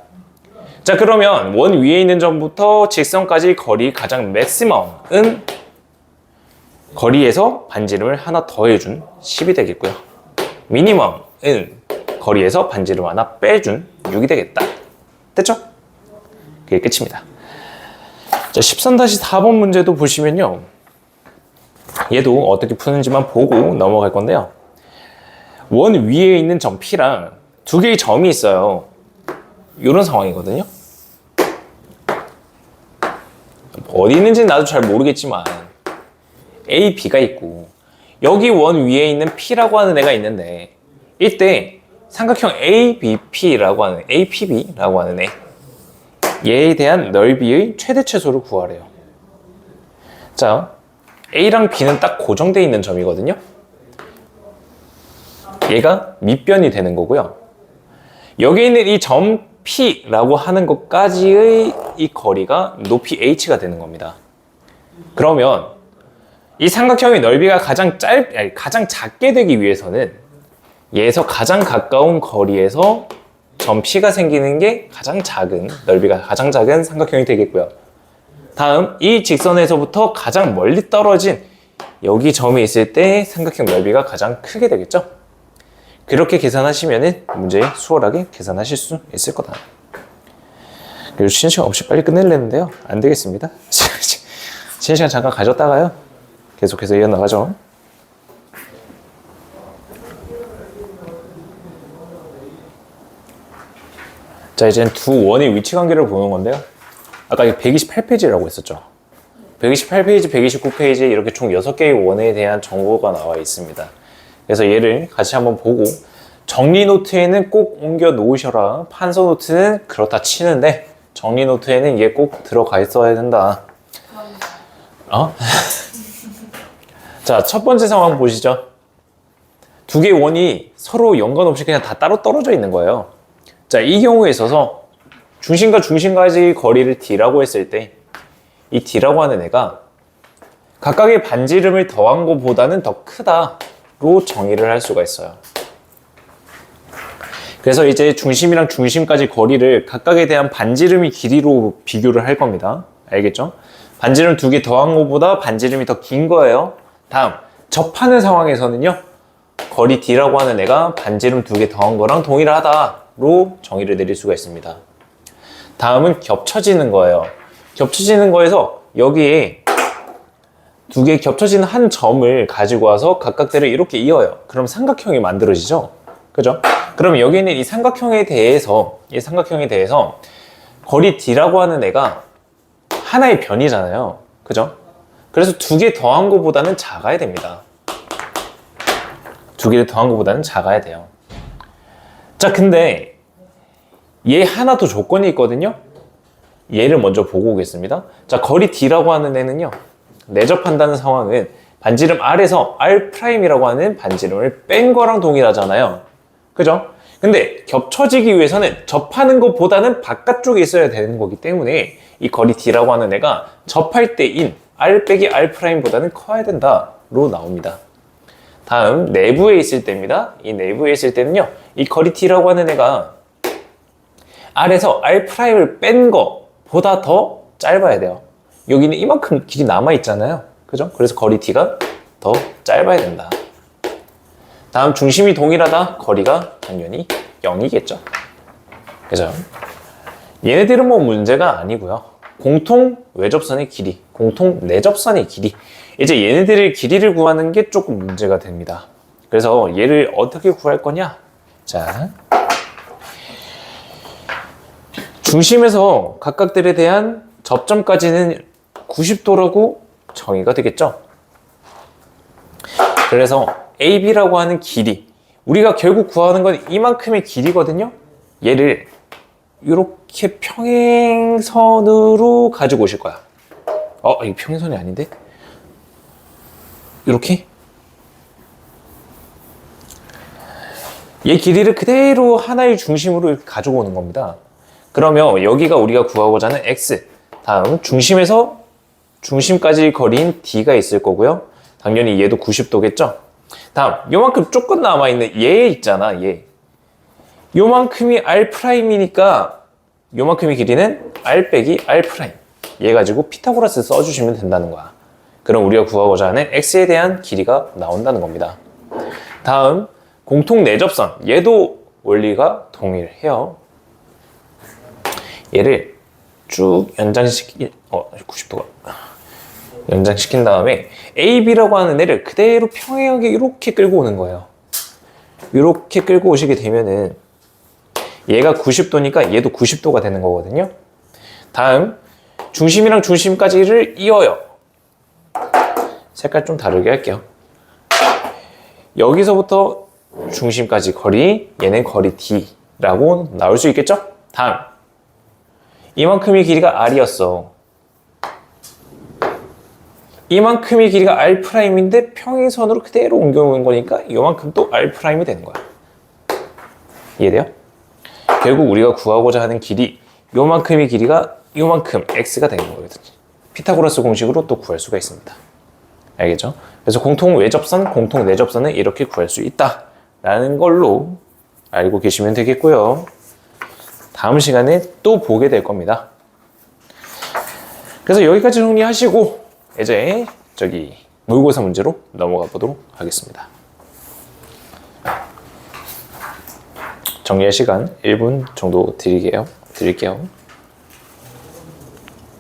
자, 그러면 원 위에 있는 점부터 직선까지 거리 가장 맥시멈은 거리에서 반지름을 하나 더해준 10이 되겠고요. 미니멈은 거리에서 반지름 하나 빼준 6이 되겠다. 됐죠? 그게 끝입니다. 자, 13-4번 문제도 보시면요. 얘도 어떻게 푸는지만 보고 넘어갈 건데요. 원 위에 있는 점 P랑 두 개의 점이 있어요. 이런 상황이거든요. 어디 있는지는 나도 잘 모르겠지만 A, B가 있고 여기 원 위에 있는 P라고 하는 애가 있는데 이때 삼각형 ABP라고 하는 APB라고 하는 애, 얘에 대한 넓이의 최대 최소를 구하래요. 자, A랑 B는 딱 고정되어 있는 점이거든요. 얘가 밑변이 되는 거고요. 여기 있는 이 점 P라고 하는 것까지의 이 거리가 높이 H가 되는 겁니다. 그러면 이 삼각형의 넓이가 가장 작게 되기 위해서는 얘에서 가장 가까운 거리에서 점 P가 생기는 게 가장 작은, 넓이가 가장 작은 삼각형이 되겠고요. 다음, 이 직선에서부터 가장 멀리 떨어진 여기 점이 있을 때 삼각형 넓이가 가장 크게 되겠죠? 그렇게 계산하시면 문제 수월하게 계산하실 수 있을 거다. 그리고 쉬는 시간 없이 빨리 끝내려는데요. 안 되겠습니다. 쉬는 시간 잠깐 가졌다가요. 계속해서 이어나가죠. 자, 이제는 두 원의 위치 관계를 보는 건데요. 아까 128페이지라고 했었죠. 128페이지, 129페이지에 이렇게 총 6개의 원에 대한 정보가 나와 있습니다. 그래서 얘를 같이 한번 보고, 정리 노트에는 꼭 옮겨 놓으셔라. 판서 노트는 그렇다 치는데 정리 노트에는 얘 꼭 들어가 있어야 된다. 어? 자, 첫 번째 상황 보시죠. 두 개의 원이 서로 연관 없이 그냥 다 따로 떨어져 있는 거예요. 자, 이 경우에 있어서 중심과 중심까지 거리를 d라고 했을 때 이 d라고 하는 애가 각각의 반지름을 더한 것보다는 더 크다로 정의를 할 수가 있어요. 그래서 이제 중심이랑 중심까지 거리를 각각에 대한 반지름의 길이로 비교를 할 겁니다. 알겠죠? 반지름 두 개 더한 것보다 반지름이 더 긴 거예요. 다음, 접하는 상황에서는요, 거리 d라고 하는 애가 반지름 두 개 더한 거랑 동일하다로 정의를 내릴 수가 있습니다. 다음은 겹쳐지는 거예요. 겹쳐지는 거에서 여기에 두 개 겹쳐지는 한 점을 가지고 와서 각각들을 이렇게 이어요. 그럼 삼각형이 만들어지죠? 그죠? 그럼 여기는 이 삼각형에 대해서 거리 d라고 하는 애가 하나의 변이잖아요. 그죠? 그래서 두 개 더한 것보다는 작아야 됩니다. 두 개를 더한 것보다는 작아야 돼요. 자, 근데 얘 하나 더 조건이 있거든요. 얘를 먼저 보고 오겠습니다. 자, 거리 d라고 하는 애는요, 내접한다는 상황은 반지름 R에서 R'이라고 하는 반지름을 뺀 거랑 동일하잖아요. 그죠? 근데 겹쳐지기 위해서는 접하는 것보다는 바깥쪽에 있어야 되는 거기 때문에 이 거리 d라고 하는 애가 접할 때인 R 빼기 R'보다는 커야 된다로 나옵니다. 다음, 내부에 있을 때입니다. 이 내부에 있을 때는요, 이 거리 d라고 하는 애가 R에서 R'을 뺀 거보다 더 짧아야 돼요. 여기는 이만큼 길이 남아있잖아요. 그죠? 그래서 거리 d가 더 짧아야 된다. 다음, 중심이 동일하다. 거리가 당연히 0이겠죠. 그죠? 얘네들은 뭐 문제가 아니고요. 공통 외접선의 길이, 공통 내접선의 길이. 이제 얘네들의 길이를 구하는 게 조금 문제가 됩니다. 그래서 얘를 어떻게 구할 거냐? 자, 중심에서 각각들에 대한 접점까지는 90도라고 정의가 되겠죠. 그래서 AB라고 하는 길이, 우리가 결국 구하는 건 이만큼의 길이거든요. 얘를 이렇게 평행선으로 가지고 오실 거야. 이게 평행선이 아닌데? 이렇게? 얘 길이를 그대로 하나의 중심으로 이렇게 가지고 오는 겁니다. 그러면 여기가 우리가 구하고자 하는 X, 다음 중심에서 중심까지 거리인 D가 있을 거고요. 당연히 얘도 90도겠죠? 다음, 요만큼 조금 남아있는 얘 있잖아, 얘. 요만큼이 R'이니까 요만큼의 길이는 R 빼기 R'. 얘 가지고 피타고라스 써주시면 된다는 거야. 그럼 우리가 구하고자 하는 X에 대한 길이가 나온다는 겁니다. 다음, 공통 내접선. 얘도 원리가 동일해요. 얘를 쭉 연장시킨 다음에 AB라고 하는 애를 그대로 평행하게 이렇게 끌고 오는 거예요. 이렇게 끌고 오시게 되면은 얘가 90도니까 얘도 90도가 되는 거거든요. 다음, 중심이랑 중심까지를 이어요. 색깔 좀 다르게 할게요. 여기서부터 중심까지 거리, 얘는 거리 D라고 나올 수 있겠죠? 다음, 이만큼의 길이가 R이었어. 이만큼의 길이가 R'인데 평행선으로 그대로 옮겨오는 거니까 이만큼 또 R'이 되는 거야. 이해돼요? 결국 우리가 구하고자 하는 길이, 요만큼의 길이가 요만큼 X가 되는 거거든요. 피타고라스 공식으로 또 구할 수가 있습니다. 알겠죠? 그래서 공통 외접선, 공통 내접선은 이렇게 구할 수 있다 라는 걸로 알고 계시면 되겠고요. 다음 시간에 또 보게 될 겁니다. 그래서 여기까지 정리하시고 이제 모의고사 문제로 넘어가 보도록 하겠습니다. 정리할 시간 1분 정도 드릴게요.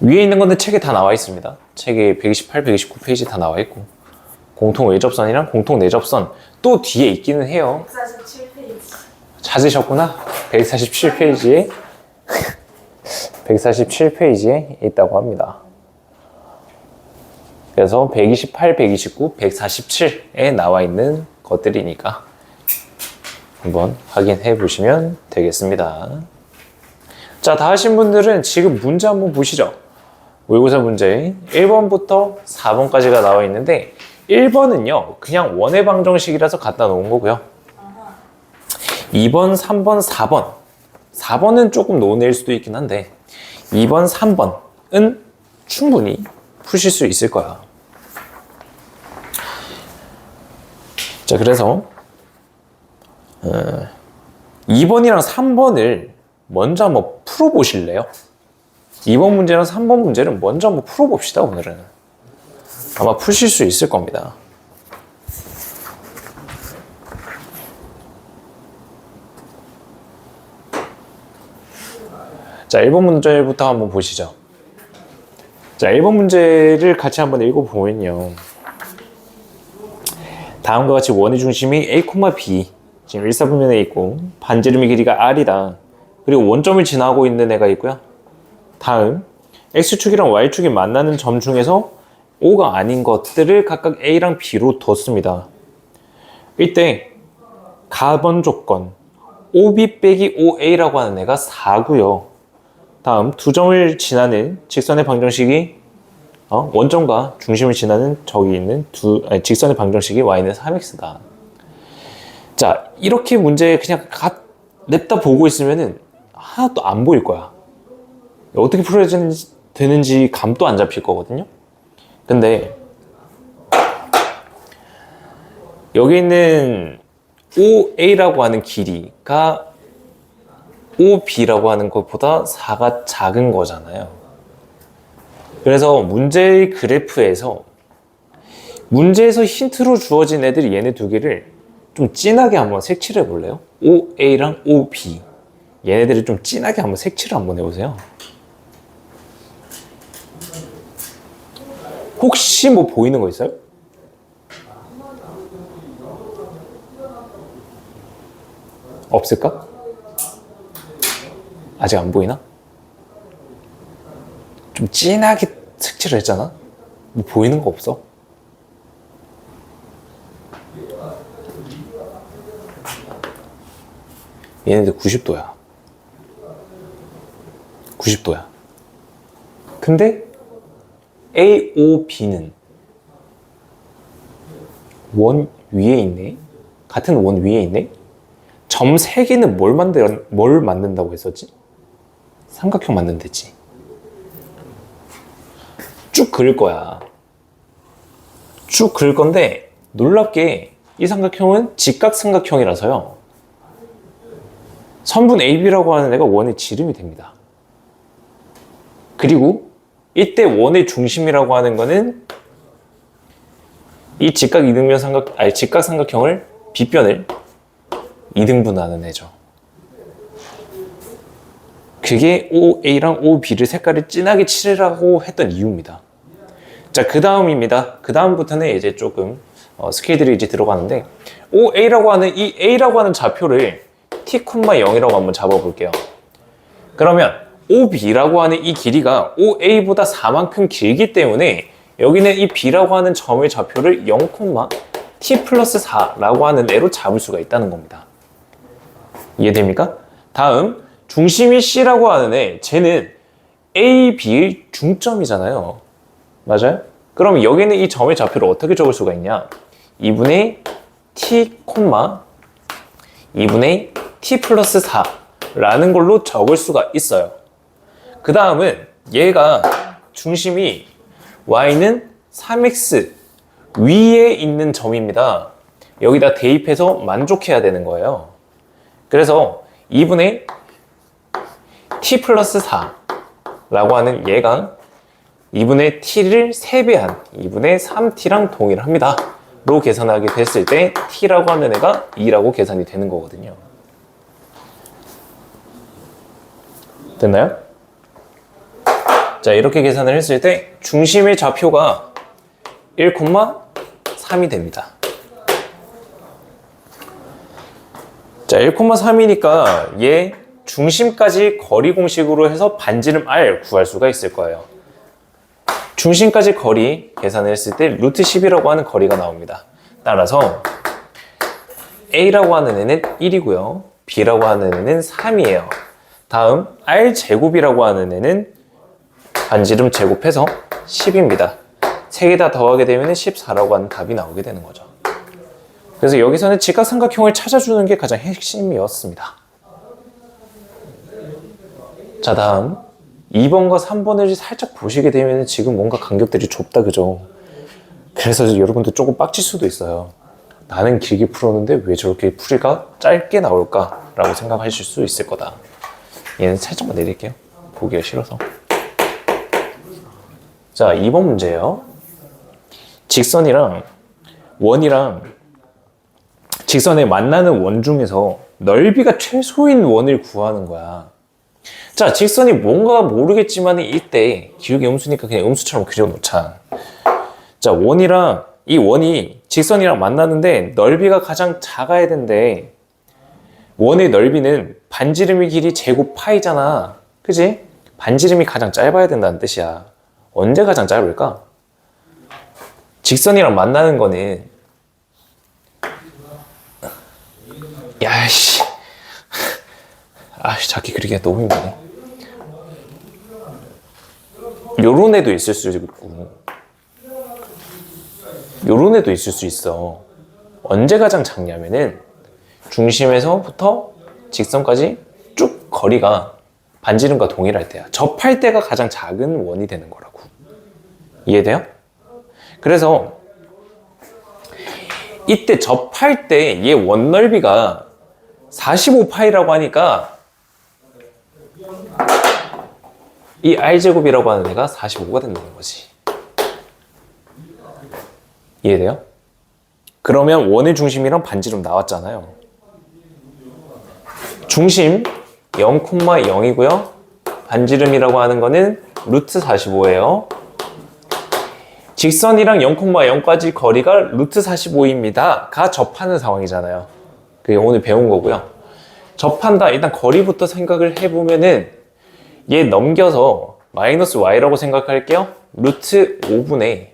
위에 있는 건데 책에 다 나와 있습니다. 책에 128, 129페이지 다 나와 있고, 공통 외접선이랑 공통 내접선 또 뒤에 있기는 해요. 147페이지. 찾으셨구나. 147페이지에 147페이지에 있다고 합니다. 그래서 128, 129, 147에 나와 있는 것들이니까 한번 확인해 보시면 되겠습니다. 자, 다 하신 분들은 지금 문제 한번 보시죠. 모의고사 문제 1번부터 4번까지가 나와 있는데 1번은요 그냥 원의 방정식이라서 갖다 놓은 거고요. 2번, 3번, 4번 4번은 조금 논외일 수도 있긴 한데 2번, 3번은 충분히 푸실 수 있을 거야. 자, 그래서 2번이랑 3번을 먼저 한번 풀어보실래요? 2번 문제랑 3번 문제를 먼저 한번 풀어봅시다. 오늘은 아마 푸실 수 있을 겁니다. 자, 1번 문제부터 한번 보시죠. 자, 1번 문제를 같이 한번 읽어보면요. 다음과 같이 원의 중심이 A, B 지금 일사분면에 있고 반지름의 길이가 R이다. 그리고 원점을 지나고 있는 애가 있고요. 다음 X축이랑 Y축이 만나는 점 중에서 O가 아닌 것들을 각각 A랑 B로 뒀습니다. 이때 가번 조건 OB 빼기 OA라고 하는 애가 4고요. 다음 두 점을 지나는 직선의 방정식이 원점과 중심을 지나는 저기 있는 직선의 방정식이 y는 3x다. 자, 이렇게 문제 그냥 냅다 보고 있으면은 하나도 안 보일 거야. 어떻게 풀어야 되는지 감도 안 잡힐 거거든요. 근데 여기 있는 OA라고 하는 길이가 OB라고 하는 것보다 4가 작은 거잖아요. 그래서 문제의 그래프에서 문제에서 힌트로 주어진 애들이 얘네 두 개를 좀 진하게 한번 색칠해 볼래요? OA랑 OB 얘네들을 좀 진하게 한번 색칠을 한번 해보세요. 혹시 뭐 보이는 거 있어요? 없을까? 아직 안 보이나? 좀 진하게 색칠을 했잖아? 뭐 보이는 거 없어? 얘네들 90도야. 90도야. 근데 AOB는 원 위에 있네? 같은 원 위에 있네? 점 3개는 뭘 만든다고 했었지? 삼각형 만든댔지. 쭉 그릴 거야. 쭉 그릴 건데 놀랍게 이 삼각형은 직각삼각형이라서요. 선분 AB라고 하는 애가 원의 지름이 됩니다. 그리고 이때 원의 중심이라고 하는 거는 이 직각삼각형을 빗변을 2등분하는 애죠. 그게 OA랑 OB를 색깔을 진하게 칠하라고 했던 이유입니다. 자, 그 다음입니다. 그 다음부터는 이제 조금 스케일들이 이제 들어가는데 OA라고 하는 이 A라고 하는 좌표를 T,0이라고 한번 잡아볼게요. 그러면 OB라고 하는 이 길이가 OA보다 4만큼 길기 때문에 여기는 이 B라고 하는 점의 좌표를 0, T 플러스 4라고 하는 애로 잡을 수가 있다는 겁니다. 이해됩니까? 다음 중심이 C라고 하는 애, 쟤는 A, B의 중점이잖아요. 맞아요? 그럼 여기는 이 점의 좌표를 어떻게 적을 수가 있냐? 2분의 T, 2분의 T 플러스 4라는 걸로 적을 수가 있어요. 그 다음은 얘가 중심이 Y는 3X 위에 있는 점입니다. 여기다 대입해서 만족해야 되는 거예요. 그래서 2분의 T 플러스 4라고 하는 얘가 2분의 T를 3배한 2분의 3T랑 동일합니다. 로 계산하게 됐을 때 T라고 하는 애가 2라고 계산이 되는 거거든요. 됐나요? 자, 이렇게 계산을 했을 때 중심의 좌표가 1,3이 됩니다. 자, 1,3이니까 얘 중심까지 거리 공식으로 해서 반지름 r 구할 수가 있을 거예요. 중심까지 거리 계산을 했을 때 루트 10이라고 하는 거리가 나옵니다. 따라서 a라고 하는 애는 1이고요. b라고 하는 애는 3이에요. 다음 r제곱이라고 하는 애는 반지름 제곱해서 10입니다. 세 개 다 더하게 되면 14라고 하는 답이 나오게 되는 거죠. 그래서 여기서는 직각삼각형을 찾아주는 게 가장 핵심이었습니다. 자, 다음 2번과 3번을 살짝 보시게 되면 지금 뭔가 간격들이 좁다, 그죠? 그래서 여러분들 조금 빡칠 수도 있어요. 나는 길게 풀었는데 왜 저렇게 풀이가 짧게 나올까? 라고 생각하실 수 있을 거다. 얘는 살짝만 내릴게요. 보기가 싫어서. 자, 2번 문제예요. 직선이랑 원이랑 직선에 만나는 원 중에서 넓이가 최소인 원을 구하는 거야. 자, 직선이 뭔가 모르겠지만 이때 기울기 음수니까 그냥 음수처럼 그려놓자. 자, 원이랑 이 원이 직선이랑 만나는데 넓이가 가장 작아야 된대. 원의 넓이는 반지름의 길이 제곱 파이잖아. 그지? 반지름이 가장 짧아야 된다는 뜻이야. 언제 가장 짧을까? 직선이랑 만나는 거는 야씨 자기 그리기가 너무 힘드네. 요런 애도 있을 수 있고 요런 애도 있을 수 있어. 언제 가장 작냐면은 중심에서부터 직선까지 쭉 거리가 반지름과 동일할 때야. 접할 때가 가장 작은 원이 되는 거라고. 이해돼요? 그래서 이때 접할 때 얘 원 넓이가 45파이라고 하니까 이 r제곱이라고 하는 애가 45가 된다는 거지. 이해돼요? 그러면 원의 중심이랑 반지름 나왔잖아요. 중심 0,0이고요. 반지름이라고 하는 거는 루트 45예요. 직선이랑 0,0까지 거리가 루트 45입니다. 가 접하는 상황이잖아요. 그게 오늘 배운 거고요. 접한다. 일단 거리부터 생각을 해보면은 얘 넘겨서 마이너스 y라고 생각할게요. 루트 5분의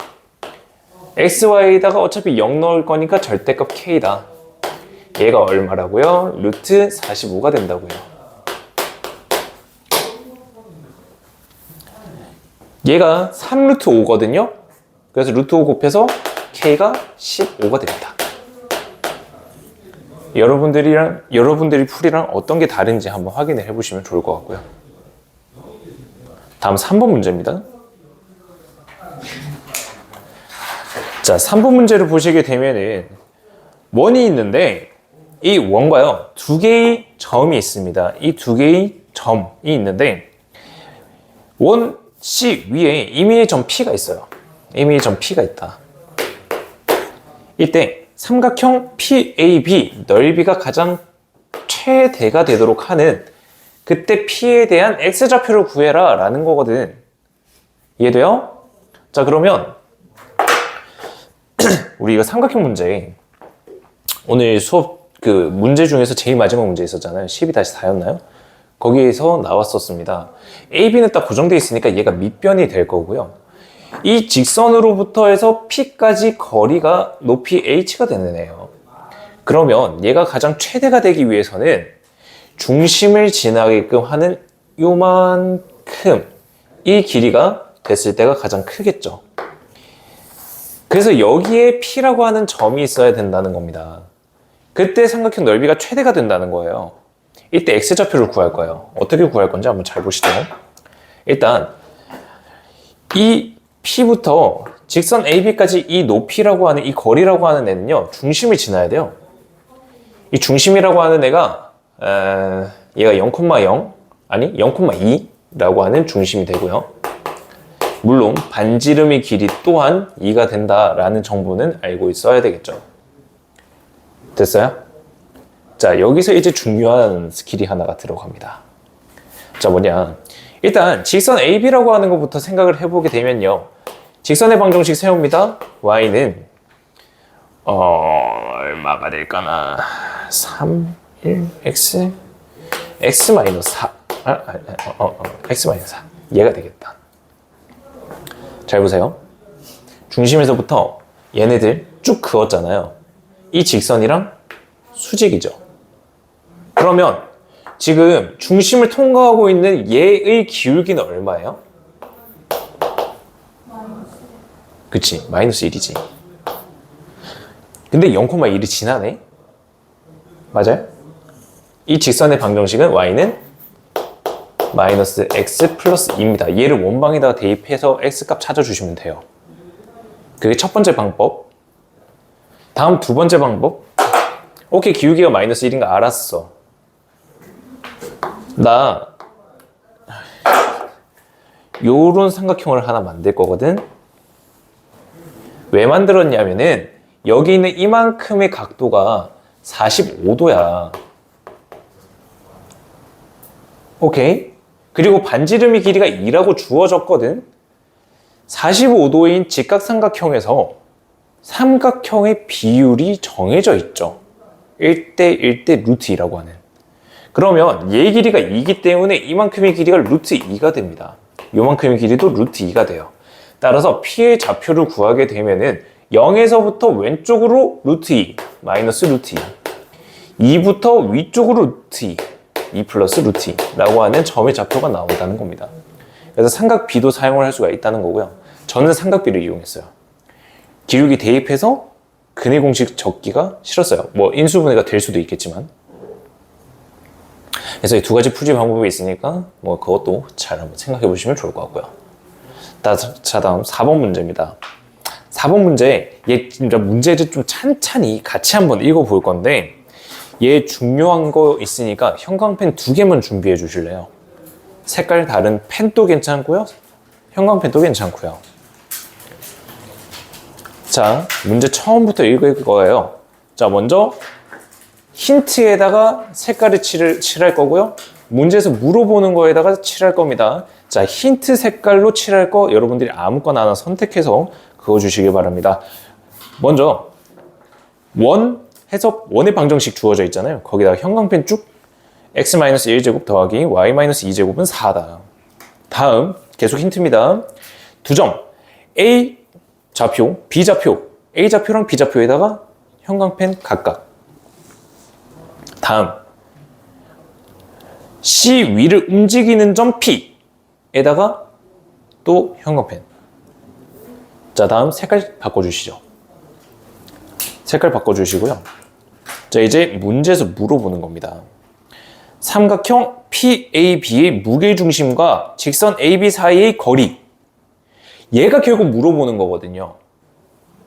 xy에다가 어차피 0 넣을 거니까 절대값 k다. 얘가 얼마라고요? 루트 45가 된다고요. 얘가 3루트 5거든요. 그래서 루트 5 곱해서 k가 15가 됩니다. 여러분들이 풀이랑 어떤 게 다른지 한번 확인을 해보시면 좋을 것 같고요. 다음 3번 문제입니다. 자, 3번 문제를 보시게 되면은 원이 있는데 이 원과요 두 개의 점이 있습니다. 이 두 개의 점이 있는데 원 C 위에 임의의 점 P가 있어요. 임의의 점 P가 있다. 이때 삼각형 PAB 넓이가 가장 최대가 되도록 하는 그때 P에 대한 X좌표를 구해라 라는 거거든. 이해돼요? 자, 그러면 우리 이거 삼각형 문제 오늘 수업 그 문제 중에서 제일 마지막 문제 있었잖아요. 12-4였나요? 거기에서 나왔었습니다. AB는 딱 고정되어 있으니까 얘가 밑변이 될 거고요. 이 직선으로부터 해서 P까지 거리가 높이 H가 되는 애예요. 그러면 얘가 가장 최대가 되기 위해서는 중심을 지나게끔 하는 요만큼 이 길이가 됐을 때가 가장 크겠죠. 그래서 여기에 P라고 하는 점이 있어야 된다는 겁니다. 그때 삼각형 넓이가 최대가 된다는 거예요. 이때 X좌표를 구할 거예요. 어떻게 구할 건지 한번 잘 보시죠. 일단 이 P부터 직선 AB까지 이 높이라고 하는 이 거리라고 하는 애는요 중심을 지나야 돼요. 이 중심이라고 하는 애가 얘가 0,0 아니 0,2라고 하는 중심이 되고요. 물론 반지름의 길이 또한 2가 된다라는 정보는 알고 있어야 되겠죠. 됐어요? 자, 여기서 이제 중요한 스킬이 하나가 들어갑니다. 자, 뭐냐. 일단 직선 AB라고 하는 것부터 생각을 해보게 되면요. 직선의 방정식 세웁니다. y는 얼마가 될까나 3, 1, x x 마이너스 4. x 마이너스 4. 얘가 되겠다. 잘 보세요. 중심에서부터 얘네들 쭉 그었잖아요. 이 직선이랑 수직이죠. 그러면 지금 중심을 통과하고 있는 얘의 기울기는 얼마예요? 그치, 마이너스 1이지. 근데 0,1이 지나네? 맞아요? 이 직선의 방정식은 y는 마이너스 x 플러스 2입니다. 얘를 원방에다가 대입해서 x값 찾아주시면 돼요. 그게 첫 번째 방법. 다음 두 번째 방법. 오케이, 기울기가 마이너스 1인 거 알았어. 나 요런 삼각형을 하나 만들 거거든. 왜 만들었냐면은 여기 있는 이만큼의 각도가 45도야. 오케이? 그리고 반지름의 길이가 2라고 주어졌거든. 45도인 직각삼각형에서 삼각형의 비율이 정해져 있죠. 1대 1대 루트 2라고 하는. 그러면 얘 길이가 2이기 때문에 이만큼의 길이가 루트 2가 됩니다. 요만큼의 길이도 루트 2가 돼요. 따라서 P의 좌표를 구하게 되면은 0에서부터 왼쪽으로 루트 2, 마이너스 루트 2, 2부터 위쪽으로 루트 2, 2 플러스 루트 2라고 하는 점의 좌표가 나온다는 겁니다. 그래서 삼각비도 사용을 할 수가 있다는 거고요. 저는 삼각비를 이용했어요. 기울기 대입해서 근의 공식 적기가 싫었어요. 뭐 인수분해가 될 수도 있겠지만. 그래서 이 두 가지 풀이 방법이 있으니까 뭐 그것도 잘 한번 생각해 보시면 좋을 것 같고요. 자, 다음 4번 문제입니다. 4번 문제, 얘 진짜 문제를 좀 찬찬히 같이 한번 읽어볼 건데 얘 중요한 거 있으니까 형광펜 2개만 준비해 주실래요? 색깔 다른 펜도 괜찮고요. 형광펜도 괜찮고요. 자, 문제 처음부터 읽을 거예요. 자, 먼저 힌트에다가 색깔을 칠할 거고요. 문제에서 물어보는 거에다가 칠할 겁니다. 자, 힌트 색깔로 칠할 거 여러분들이 아무거나 하나 선택해서 그어주시기 바랍니다. 먼저 원 해서 원의 방정식 주어져 있잖아요. 거기다가 형광펜 쭉 x-1제곱 더하기 y-2제곱은 4다. 다음 계속 힌트입니다. 두 점 A 좌표, B 좌표, A 좌표랑 B 좌표에다가 형광펜 각각. 다음 C 위를 움직이는 점 P에다가 또 형광펜. 자, 다음 색깔 바꿔주시죠. 색깔 바꿔주시고요. 자, 이제 문제에서 물어보는 겁니다. 삼각형 PAB의 무게중심과 직선 AB 사이의 거리. 얘가 결국 물어보는 거거든요.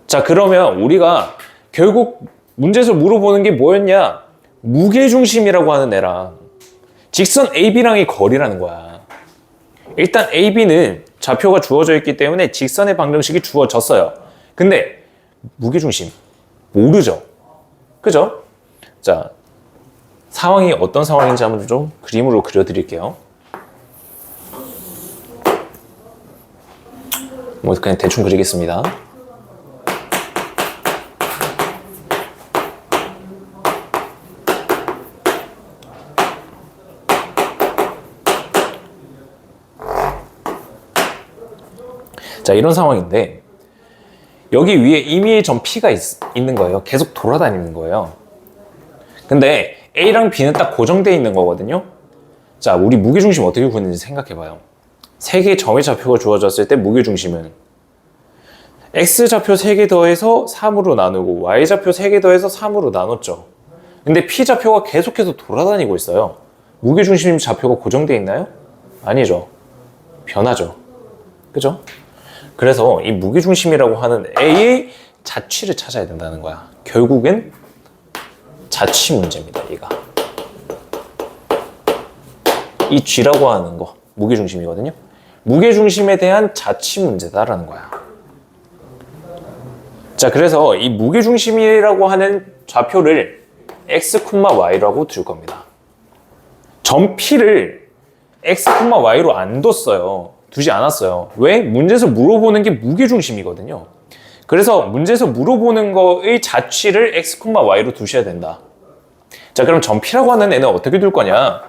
자, 그러면 우리가 결국 문제에서 물어보는 게 뭐였냐? 무게중심이라고 하는 애랑 직선 AB랑의 거리라는 거야. 일단 AB는 좌표가 주어져 있기 때문에 직선의 방정식이 주어졌어요. 근데 무게중심 모르죠. 그죠? 자, 상황이 어떤 상황인지 한번 좀 그림으로 그려드릴게요. 뭐 그냥 대충 그리겠습니다. 자, 이런 상황인데 여기 위에 임의의 점 P가 있는 거예요. 계속 돌아다니는 거예요. 근데 A랑 B는 딱 고정되어 있는 거거든요. 자, 우리 무게중심 어떻게 구했는지 생각해봐요. 세 개의 점의 좌표가 주어졌을 때 무게중심은 X좌표 3개 더해서 3으로 나누고 Y좌표 3개 더해서 3으로 나눴죠. 근데 P좌표가 계속해서 돌아다니고 있어요. 무게중심 좌표가 고정되어 있나요? 아니죠. 변하죠. 그죠? 그래서 이 무게중심이라고 하는 A의 자취를 찾아야 된다는 거야. 결국엔 자취 문제입니다, 얘가. 이 G라고 하는 거, 무게중심이거든요. 무게중심에 대한 자취 문제다라는 거야. 자, 그래서 이 무게중심이라고 하는 좌표를 x, y라고 둘 겁니다. 점 P를 x, y로 안 뒀어요. 두지 않았어요. 왜? 문제에서 물어보는 게 무게중심이거든요. 그래서 문제에서 물어보는 거의 자취를 x, y로 두셔야 된다. 자, 그럼 점 P라고 하는 애는 어떻게 둘 거냐?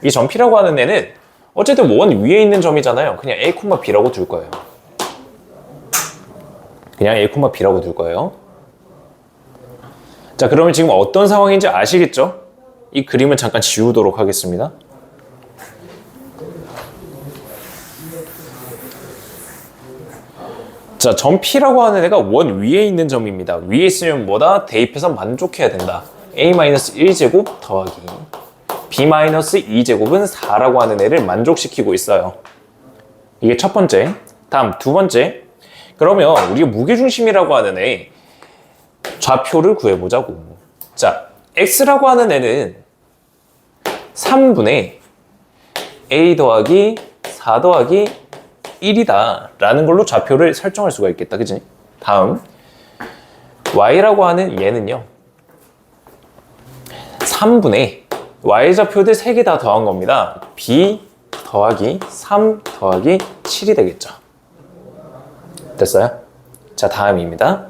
이 점 P라고 하는 애는 어쨌든 원 위에 있는 점이잖아요. 그냥 A, B라고 둘 거예요. 그냥 A, B라고 둘 거예요. 자, 그러면 지금 어떤 상황인지 아시겠죠? 이 그림을 잠깐 지우도록 하겠습니다. 자, 점 P라고 하는 애가 원 위에 있는 점입니다. 위에 있으면 뭐다? 대입해서 만족해야 된다. A-1제곱 더하기 B-2제곱은 4라고 하는 애를 만족시키고 있어요. 이게 첫 번째. 다음 두 번째. 그러면 우리가 무게중심이라고 하는 애 좌표를 구해보자고. 자, X라고 하는 애는 3분의 A 더하기 4 더하기 1이다 라는 걸로 좌표를 설정할 수가 있겠다. 그치? 다음 Y라고 하는 얘는요 3분의 Y좌표들 3개 다 더한 겁니다. B 더하기 3 더하기 7이 되겠죠. 됐어요? 자, 다음입니다.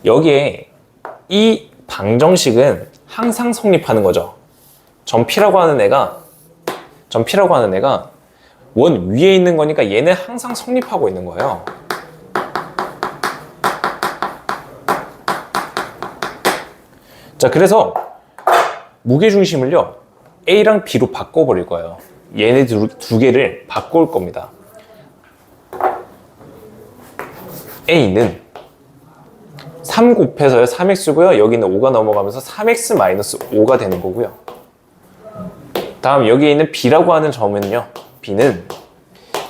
여기에 이 방정식은 항상 성립하는 거죠. 점 P라고 하는 애가 원 위에 있는 거니까 얘는 항상 성립하고 있는 거예요. 자, 그래서 무게중심을요 A랑 B로 바꿔버릴 거예요. 얘네 두 개를 바꿀 겁니다. A는 3 곱해서요 3x고요. 여기는 5가 넘어가면서 3x-5가 되는 거고요. 다음 여기에 있는 B라고 하는 점은요, B는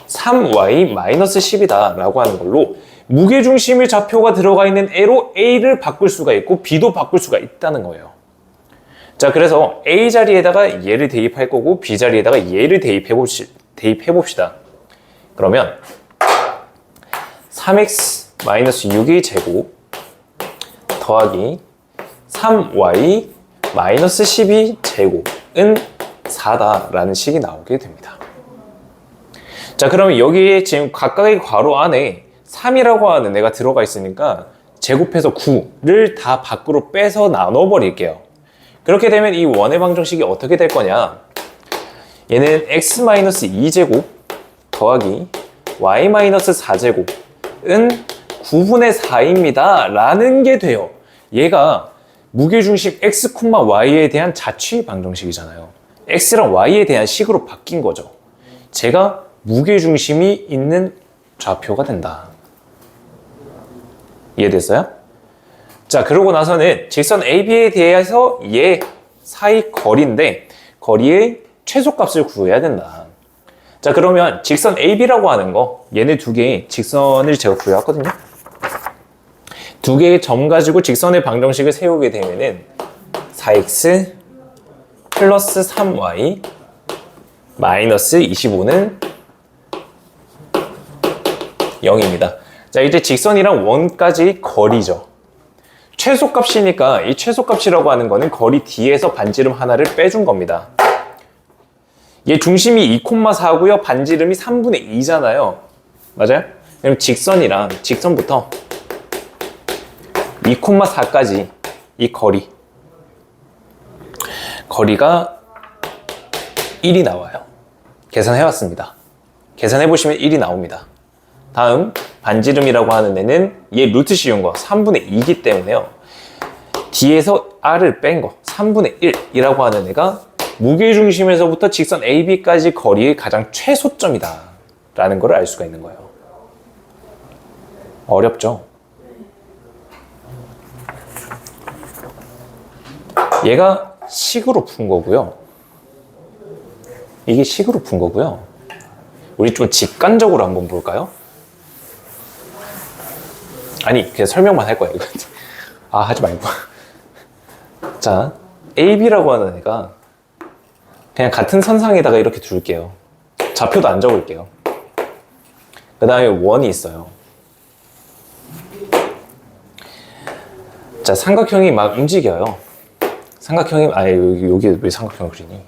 3y-10이다 라고 하는 걸로 무게중심의 좌표가 들어가 있는 애로 A를 바꿀 수가 있고 B도 바꿀 수가 있다는 거예요. 자, 그래서 A 자리에다가 얘를 대입할 거고 B 자리에다가 얘를 대입해 봅시다. 그러면 3x-6의 제곱 더하기 3y-12 제곱은 4다라는 식이 나오게 됩니다. 자, 그러면 여기에 지금 각각의 괄호 안에 3이라고 하는 애가 들어가 있으니까 제곱해서 9를 다 밖으로 빼서 나눠버릴게요. 그렇게 되면 이 원의 방정식이 어떻게 될 거냐? 얘는 x-2제곱 더하기 y-4제곱은 9분의 4입니다 라는 게 돼요. 얘가 무게중심 x, y에 대한 자취 방정식이잖아요. x랑 y에 대한 식으로 바뀐 거죠. 제가 무게중심이 있는 좌표가 된다. 이해됐어요? 자, 그러고 나서는 직선 AB에 대해서 얘 사이 거리인데 거리의 최소값을 구해야 된다. 자, 그러면 직선 AB라고 하는 거 얘네 두 개의 직선을 제가 구해왔거든요. 두 개의 점 가지고 직선의 방정식을 세우게 되면은 4x 플러스 3y 마이너스 25는 0입니다. 자, 이제 직선이랑 원까지 거리죠. 최소값이니까 이 최소값이라고 하는 거는 거리 뒤에서 반지름 하나를 빼준 겁니다. 얘 중심이 2,4고요. 반지름이 3분의 2잖아요. 맞아요? 그럼 직선부터 2,4까지 이 거리가 1이 나와요. 계산해왔습니다. 계산해보시면 1이 나옵니다. 다음 반지름이라고 하는 애는 얘 루트 씌운 거 3분의 2이기 때문에요. 뒤에서 r을 뺀 거 3분의 1이라고 하는 애가 무게중심에서부터 직선 AB까지 거리의 가장 최소점이다 라는 걸 알 수가 있는 거예요. 어렵죠? 얘가 식으로 푼 거고요. 이게 식으로 푼 거고요. 우리 좀 직관적으로 한번 볼까요? 아니, 그냥 설명만 할 거야, 이거. 아, 하지 말고. 자, AB라고 하는 애가 그냥 같은 선상에다가 이렇게 둘게요. 좌표도 안 적을게요. 그 다음에 원이 있어요. 자, 삼각형이 막 움직여요. 삼각형이, 여기 왜 삼각형을 그리니?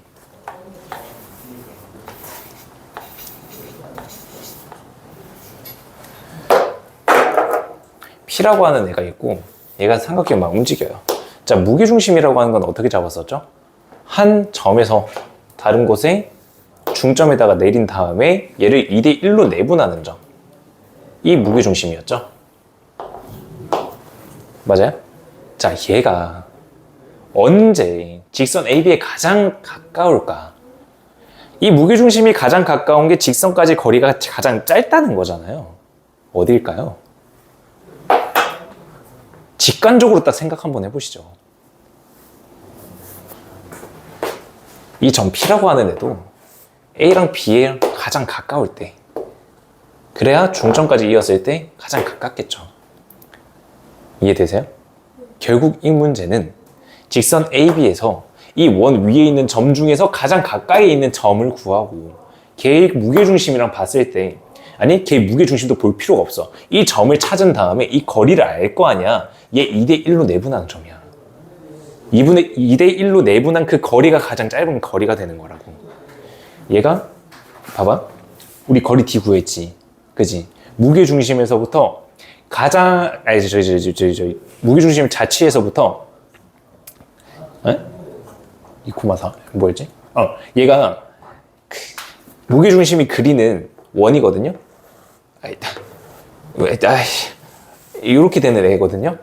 P라고 하는 애가 있고 얘가 삼각형이 막 움직여요. 자, 무게중심이라고 하는 건 어떻게 잡았었죠? 한 점에서 다른 곳에 중점에다가 내린 다음에 얘를 2대 1로 내분하는 점. 이 무게중심이었죠. 맞아요? 자, 얘가 언제 직선 AB에 가장 가까울까? 이 무게중심이 가장 가까운 게 직선까지 거리가 가장 짧다는 거잖아요. 어딜까요? 직관적으로 딱 생각 한번 해보시죠. 이 점 P라고 하는 애도 A랑 B에 가장 가까울 때, 그래야 중점까지 이었을 때 가장 가깝겠죠. 이해되세요? 결국 이 문제는 직선 AB에서 이 원 위에 있는 점 중에서 가장 가까이 있는 점을 구하고 걔의 무게중심이랑 봤을 때, 아니 걔 무게중심도 볼 필요가 없어. 이 점을 찾은 다음에 이 거리를 알 거 아니야. 얘 2대 1로 내분하는 점이야. 2대 1로 내분한 그 거리가 가장 짧은 거리가 되는 거라고. 얘가 봐봐, 우리 거리 D 구했지, 그지? 무게중심에서부터 가장 무게중심 자치에서부터 이 코마사 뭐였지? 얘가 무게중심이 그리는 원이거든요. 이렇게 되는 애거든요.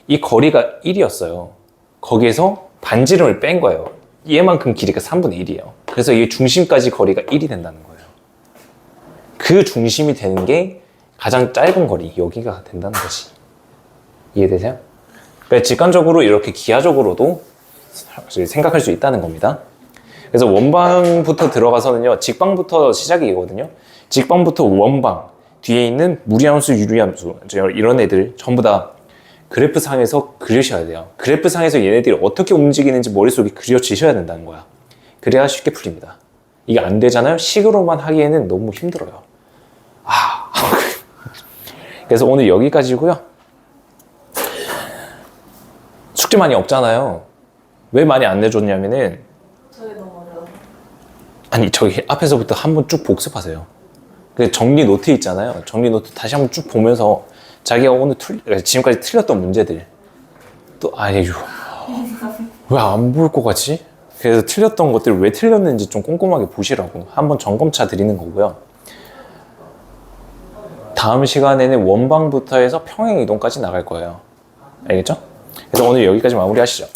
이 거리가 1이었어요. 거기에서 반지름을 뺀 거예요. 얘만큼 길이가 3분의 1이에요. 그래서 이 중심까지 거리가 1이 된다는 거예요. 그 중심이 되는 게 가장 짧은 거리, 여기가 된다는 거지. 이해되세요? 그러니까 직관적으로 이렇게 기하적으로도 생각할 수 있다는 겁니다. 그래서 원방부터 들어가서는요, 직방부터 시작이거든요. 직방부터 원방, 뒤에 있는 무리함수, 유리함수, 이런 애들 전부 다 그래프상에서 그리셔야 돼요. 그래프상에서 얘네들이 어떻게 움직이는지 머릿속에 그려지셔야 된다는 거야. 그래야 쉽게 풀립니다. 이게 안 되잖아요? 식으로만 하기에는 너무 힘들어요. 그래서 오늘 여기까지고요. 숙제 많이 없잖아요. 왜 많이 안 내줬냐면은, 저게 너무 어려워. 아니 저기 앞에서부터 한번 쭉 복습하세요. 그 정리 노트 있잖아요. 정리 노트 다시 한번 쭉 보면서 자기가 오늘 지금까지 틀렸던 문제들 또 왜 안 볼 것 같지? 그래서 틀렸던 것들 왜 틀렸는지 좀 꼼꼼하게 보시라고 한번 점검차 드리는 거고요. 다음 시간에는 원방부터 해서 평행 이동까지 나갈 거예요. 알겠죠? 그래서 오늘 여기까지 마무리하시죠.